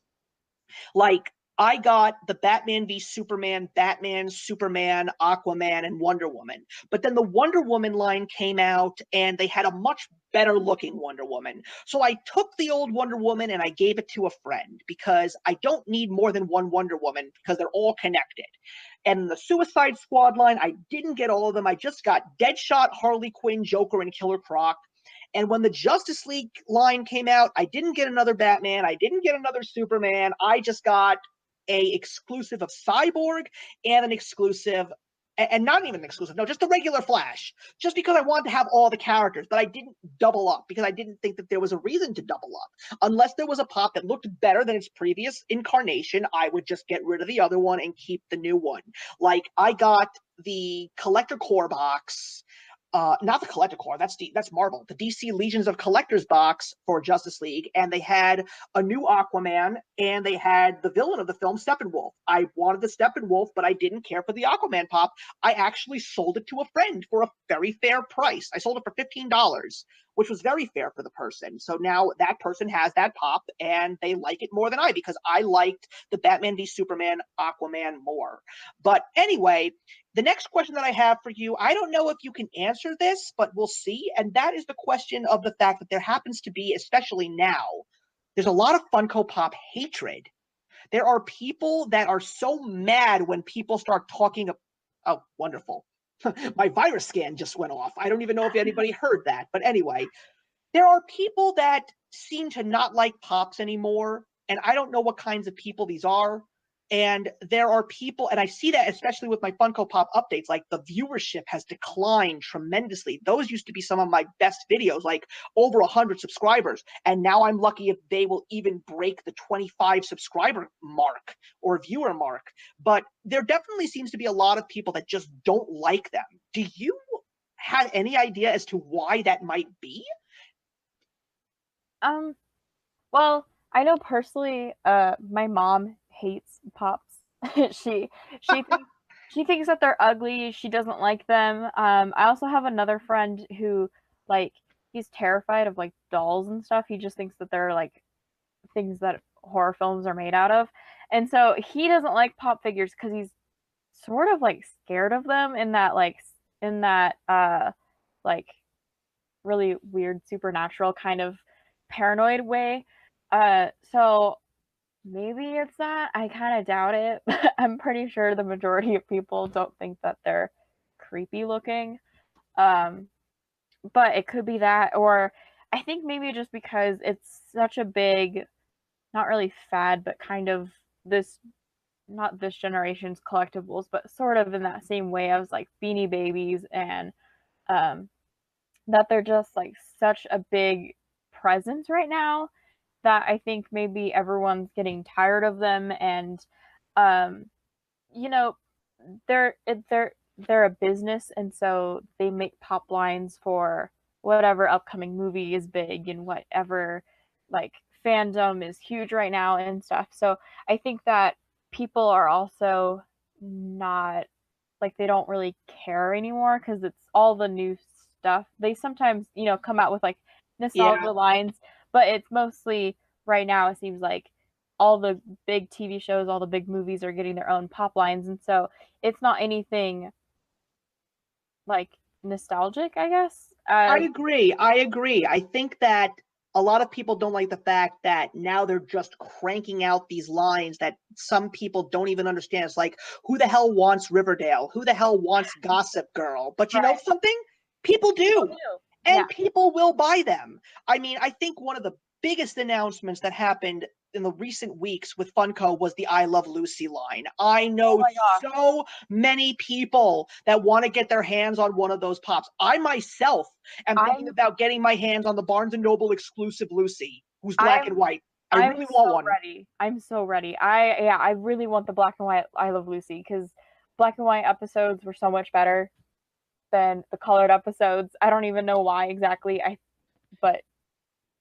Speaker 1: like I got the Batman v Superman, Batman, Superman, Aquaman, and Wonder Woman. But then the Wonder Woman line came out and they had a much better looking Wonder Woman. So I took the old Wonder Woman and I gave it to a friend because I don't need more than one Wonder Woman because they're all connected. And the Suicide Squad line, I didn't get all of them. I just got Deadshot, Harley Quinn, Joker, and Killer Croc. And when the Justice League line came out, I didn't get another Batman. I didn't get another Superman. I just got a exclusive of Cyborg and an exclusive, and not even an exclusive, no, just a regular Flash, just because I wanted to have all the characters, but I didn't double up because I didn't think that there was a reason to double up. Unless there was a pop that looked better than its previous incarnation, I would just get rid of the other one and keep the new one. Like I got the Collector Core box not the Collector Corps, that's Marvel, the DC Legions of Collectors box for Justice League, and they had a new Aquaman, and they had the villain of the film, Steppenwolf. I wanted the Steppenwolf, but I didn't care for the Aquaman pop. I actually sold it to a friend for a very fair price. I sold it for $15, which was very fair for the person. So now that person has that pop, and they like it more than I, because I liked the Batman v Superman Aquaman more. But anyway, the next question that I have for you, I don't know if you can answer this, but we'll see. And that is the question of the fact that there happens to be, especially now, there's a lot of Funko Pop hatred. There are people that are so mad when people start talking. Oh, wonderful. My virus scan just went off. I don't even know if anybody heard that. But anyway, there are people that seem to not like Pops anymore. And I don't know what kinds of people these are. And there are people, and I see that especially with my Funko Pop updates, like the viewership has declined tremendously. Those used to be some of my best videos, like over 100 subscribers. And now I'm lucky if they will even break the 25 subscriber mark or viewer mark. But there definitely seems to be a lot of people that just don't like them. Do you have any idea as to why that might be?
Speaker 2: Well, I know personally, my mom hates Pops. she she thinks she thinks that they're ugly. She doesn't like them. I also have another friend who, like, he's terrified of like dolls and stuff. He just thinks that they're like things that horror films are made out of. And so he doesn't like pop figures because he's sort of like scared of them in that like really weird supernatural kind of paranoid way. So maybe it's that. I kind of doubt it. I'm pretty sure the majority of people don't think that they're creepy looking. But it could be that, or I think maybe just because it's such a big, not really fad, but kind of this, not this generation's collectibles, but sort of in that same way as like Beanie Babies, and that they're just like such a big presence right now that I think maybe everyone's getting tired of them. And you know, they're a business, and so they make pop lines for whatever upcoming movie is big and whatever, like, fandom is huge right now and stuff. So I think that people are also not, like, they don't really care anymore because it's all the new stuff. They sometimes, come out with like nostalgia lines, but it's mostly right now, it seems like all the big TV shows, all the big movies are getting their own pop lines. And so it's not anything like nostalgic, I guess.
Speaker 1: I agree. I think that a lot of people don't like the fact that now they're just cranking out these lines that some people don't even understand. It's like, who the hell wants Riverdale? Who the hell wants Gossip Girl? But you know something? People do.
Speaker 2: People do.
Speaker 1: And people will buy them. I mean, I think one of the biggest announcements that happened in the recent weeks with Funko was the I Love Lucy line. I know so many people that want to get their hands on one of those pops. I myself am thinking about getting my hands on the Barnes & Noble exclusive Lucy, who's black and white. I really want one.
Speaker 2: Ready. I'm so ready. I really want the black and white I Love Lucy, because black and white episodes were so much better than the colored episodes. I don't even know why exactly. But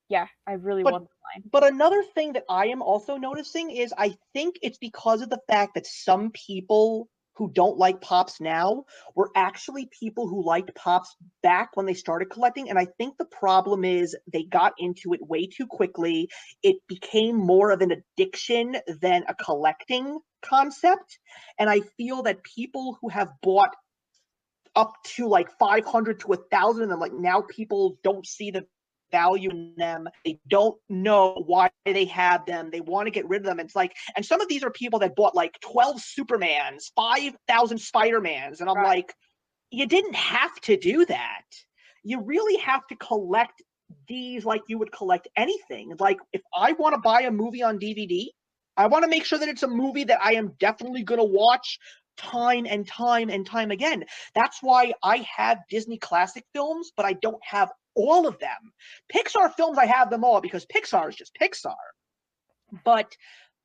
Speaker 2: yeah, I really want the line.
Speaker 1: But another thing that I am also noticing is I think it's because of the fact that some people who don't like Pops now were actually people who liked Pops back when they started collecting. And I think the problem is they got into it way too quickly. It became more of an addiction than a collecting concept. And I feel that people who have bought up to like 500 to 1,000 of them, like, now people don't see the value in them. They don't know why they have them. They want to get rid of them. It's like, and some of these are people that bought like 12 Supermans, 5,000 Spider-Mans. And I'm like, you didn't have to do that. You really have to collect these like you would collect anything. Like, if I want to buy a movie on DVD, I want to make sure that it's a movie that I am definitely going to watch time and time and time again. That's why I have Disney classic films, but I don't have all of them. Pixar films, I have them all because Pixar is just Pixar. But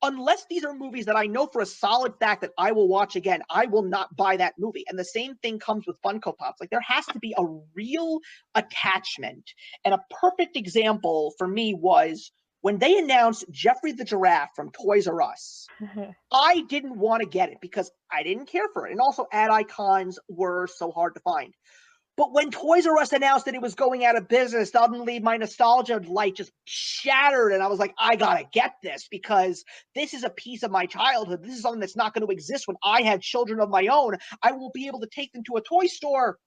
Speaker 1: unless these are movies that I know for a solid fact that I will watch again, I will not buy that movie. And the same thing comes with Funko Pops. Like, there has to be a real attachment. And a perfect example for me was when they announced Jeffrey the Giraffe from Toys R Us. I didn't want to get it because I didn't care for it. And also, ad icons were so hard to find. But when Toys R Us announced that it was going out of business, suddenly my nostalgia light just shattered. And I was like, I got to get this because this is a piece of my childhood. This is something that's not going to exist when I have children of my own. I will be able to take them to a toy store.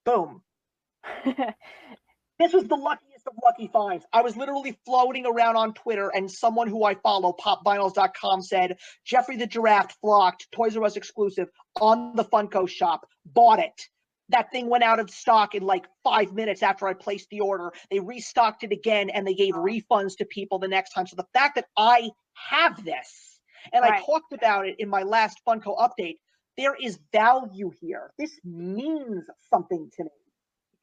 Speaker 1: Boom. This was the luckiest of lucky finds. I was literally floating around on Twitter, and someone who I follow, popvinyls.com, said, Jeffrey the Giraffe flocked, Toys R Us exclusive, on the Funko shop. Bought it. That thing went out of stock in like 5 minutes after I placed the order. They restocked it again, and they gave refunds to people the next time. So the fact that I have this, and I talked about it in my last Funko update, there is value here. This means something to me.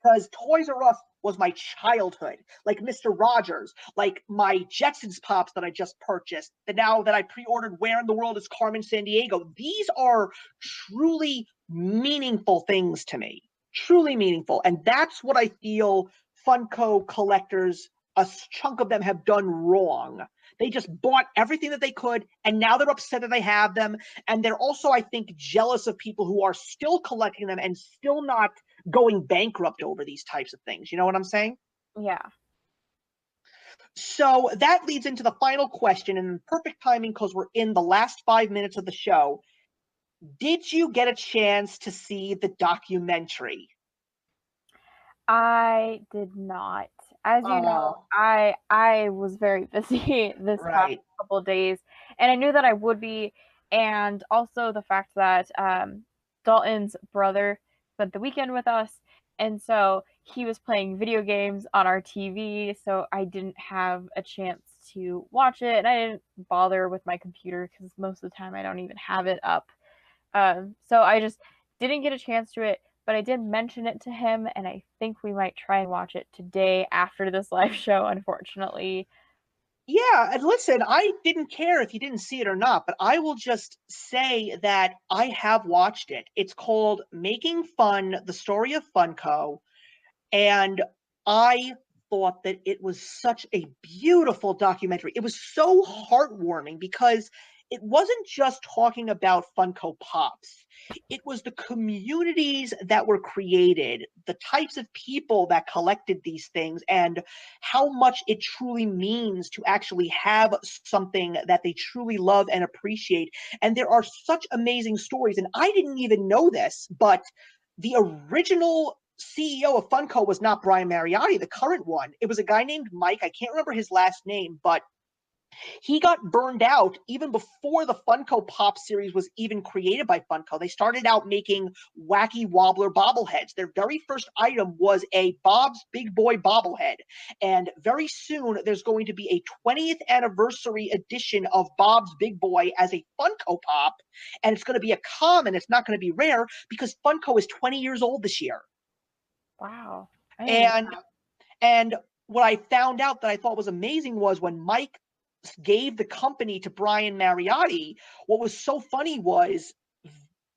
Speaker 1: Because Toys R Us was my childhood, like Mr. Rogers, like my Jetsons Pops that I just purchased, and now that I pre-ordered Where in the World is Carmen Sandiego. These are truly meaningful things to me, truly meaningful. And that's what I feel Funko collectors, a chunk of them, have done wrong. They just bought everything that they could, and now they're upset that they have them. And they're also, I think, jealous of people who are still collecting them and still not going bankrupt over these types of things. You know what I'm saying?
Speaker 2: Yeah.
Speaker 1: So that leads into the final question, and perfect timing because we're in the last 5 minutes of the show. Did you get a chance to see the documentary?
Speaker 2: I did not. As you know, I was very busy this past couple of days, and I knew that I would be, and also the fact that Dalton's brother spent the weekend with us, and so he was playing video games on our TV, so I didn't have a chance to watch it, and I didn't bother with my computer because most of the time I don't even have it up. So I just didn't get a chance to it. But I did mention it to him, and I think we might try and watch it today after this live show, unfortunately.
Speaker 1: Yeah, and listen, I didn't care if you didn't see it or not, but I will just say that I have watched it. It's called Making Fun, The Story of Funko, and I thought that it was such a beautiful documentary. It was so heartwarming because it wasn't just talking about Funko Pops. It was the communities that were created, the types of people that collected these things, and how much it truly means to actually have something that they truly love and appreciate. And there are such amazing stories. And I didn't even know this, but the original CEO of Funko was not Brian Mariotti, the current one. It was a guy named Mike. I can't remember his last name, but he got burned out even before the Funko Pop series was even created by Funko. They started out making wacky wobbler bobbleheads. Their very first item was a Bob's Big Boy bobblehead. And very soon there's going to be a 20th anniversary edition of Bob's Big Boy as a Funko Pop. And it's going to be a common. It's not going to be rare because Funko is 20 years old this year.
Speaker 2: Wow.
Speaker 1: And what I found out that I thought was amazing was when Mike gave the company to Brian Mariotti, what was so funny was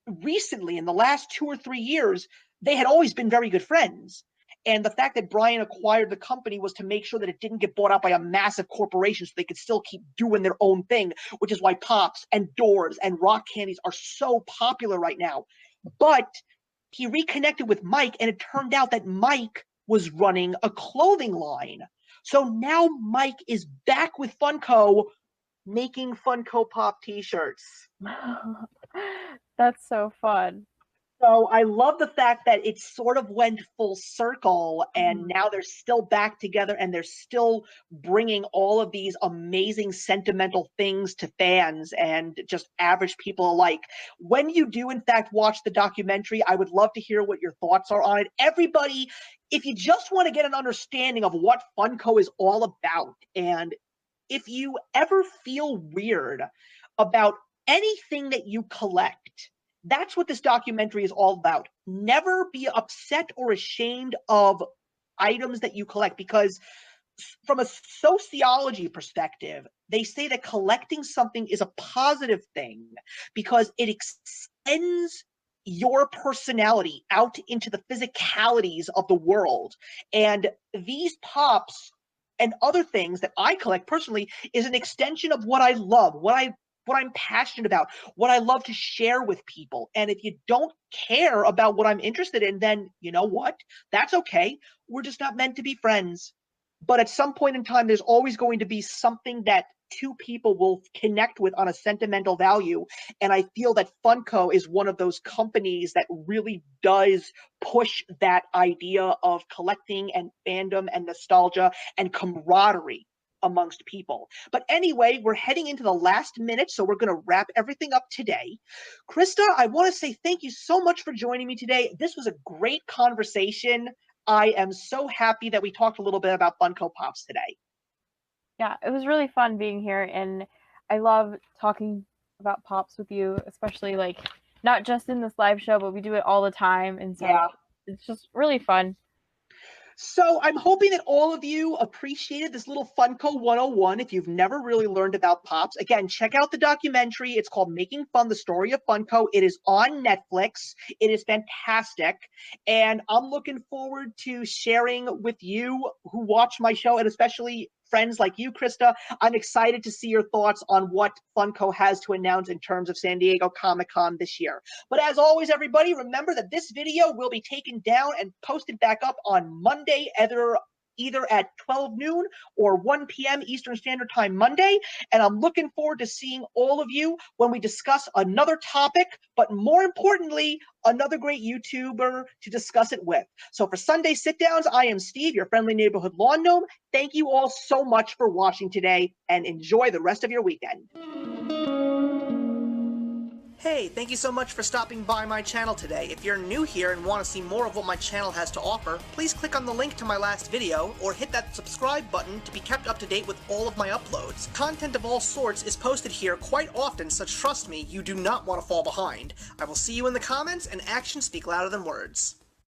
Speaker 1: recently, in the last 2 or 3 years, they had always been very good friends. And the fact that Brian acquired the company was to make sure that it didn't get bought out by a massive corporation so they could still keep doing their own thing, which is why Pops and Doors and rock candies are so popular right now. But he reconnected with Mike, and it turned out that Mike was running a clothing line. So now Mike is back with Funko making Funko Pop t-shirts.
Speaker 2: That's so fun.
Speaker 1: So I love the fact that it sort of went full circle, and now they're still back together, and they're still bringing all of these amazing sentimental things to fans and just average people alike. When you do, in fact, watch the documentary, I would love to hear what your thoughts are on it. Everybody, if you just want to get an understanding of what Funko is all about, and if you ever feel weird about anything that you collect, that's what this documentary is all about. Never be upset or ashamed of items that you collect, because from a sociology perspective, they say that collecting something is a positive thing because it extends your personality out into the physicalities of the world. And these pops and other things that I collect personally is an extension of what I love, what I'm passionate about, what I love to share with people. And if you don't care about what I'm interested in, then you know what? That's okay. We're just not meant to be friends. But at some point in time, there's always going to be something that two people will connect with on a sentimental value. And I feel that Funko is one of those companies that really does push that idea of collecting and fandom and nostalgia and camaraderie amongst people. But anyway, we're heading into the last minute, so we're going to wrap everything up today. Christa, I want to say thank you so much for joining me today. This was a great conversation. I am so happy that we talked a little bit about Funko Pops today.
Speaker 2: Yeah, it was really fun being here, and I love talking about Pops with you, especially like not just in this live show, but we do it all the time, and so it's just really fun.
Speaker 1: So I'm hoping that all of you appreciated this little Funko 101. If you've never really learned about Pops, again, check out the documentary. It's called Making Fun, The Story of Funko. It is on Netflix. It is fantastic. And I'm looking forward to sharing with you who watch my show, and especially friends like you, Christa. I'm excited to see your thoughts on what Funko has to announce in terms of San Diego Comic-Con this year. But as always, everybody, remember that this video will be taken down and posted back up on Monday, either at 12 noon or 1 p.m. Eastern Standard Time Monday. And I'm looking forward to seeing all of you when we discuss another topic, but more importantly, another great YouTuber to discuss it with. So for Sunday Sit Downs, I am Steve, your friendly neighborhood lawn gnome. Thank you all so much for watching today, and enjoy the rest of your weekend. Hey, thank you so much for stopping by my channel today. If you're new here and want to see more of what my channel has to offer, please click on the link to my last video, or hit that subscribe button to be kept up to date with all of my uploads. Content of all sorts is posted here quite often, so trust me, you do not want to fall behind. I will see you in the comments, and actions speak louder than words.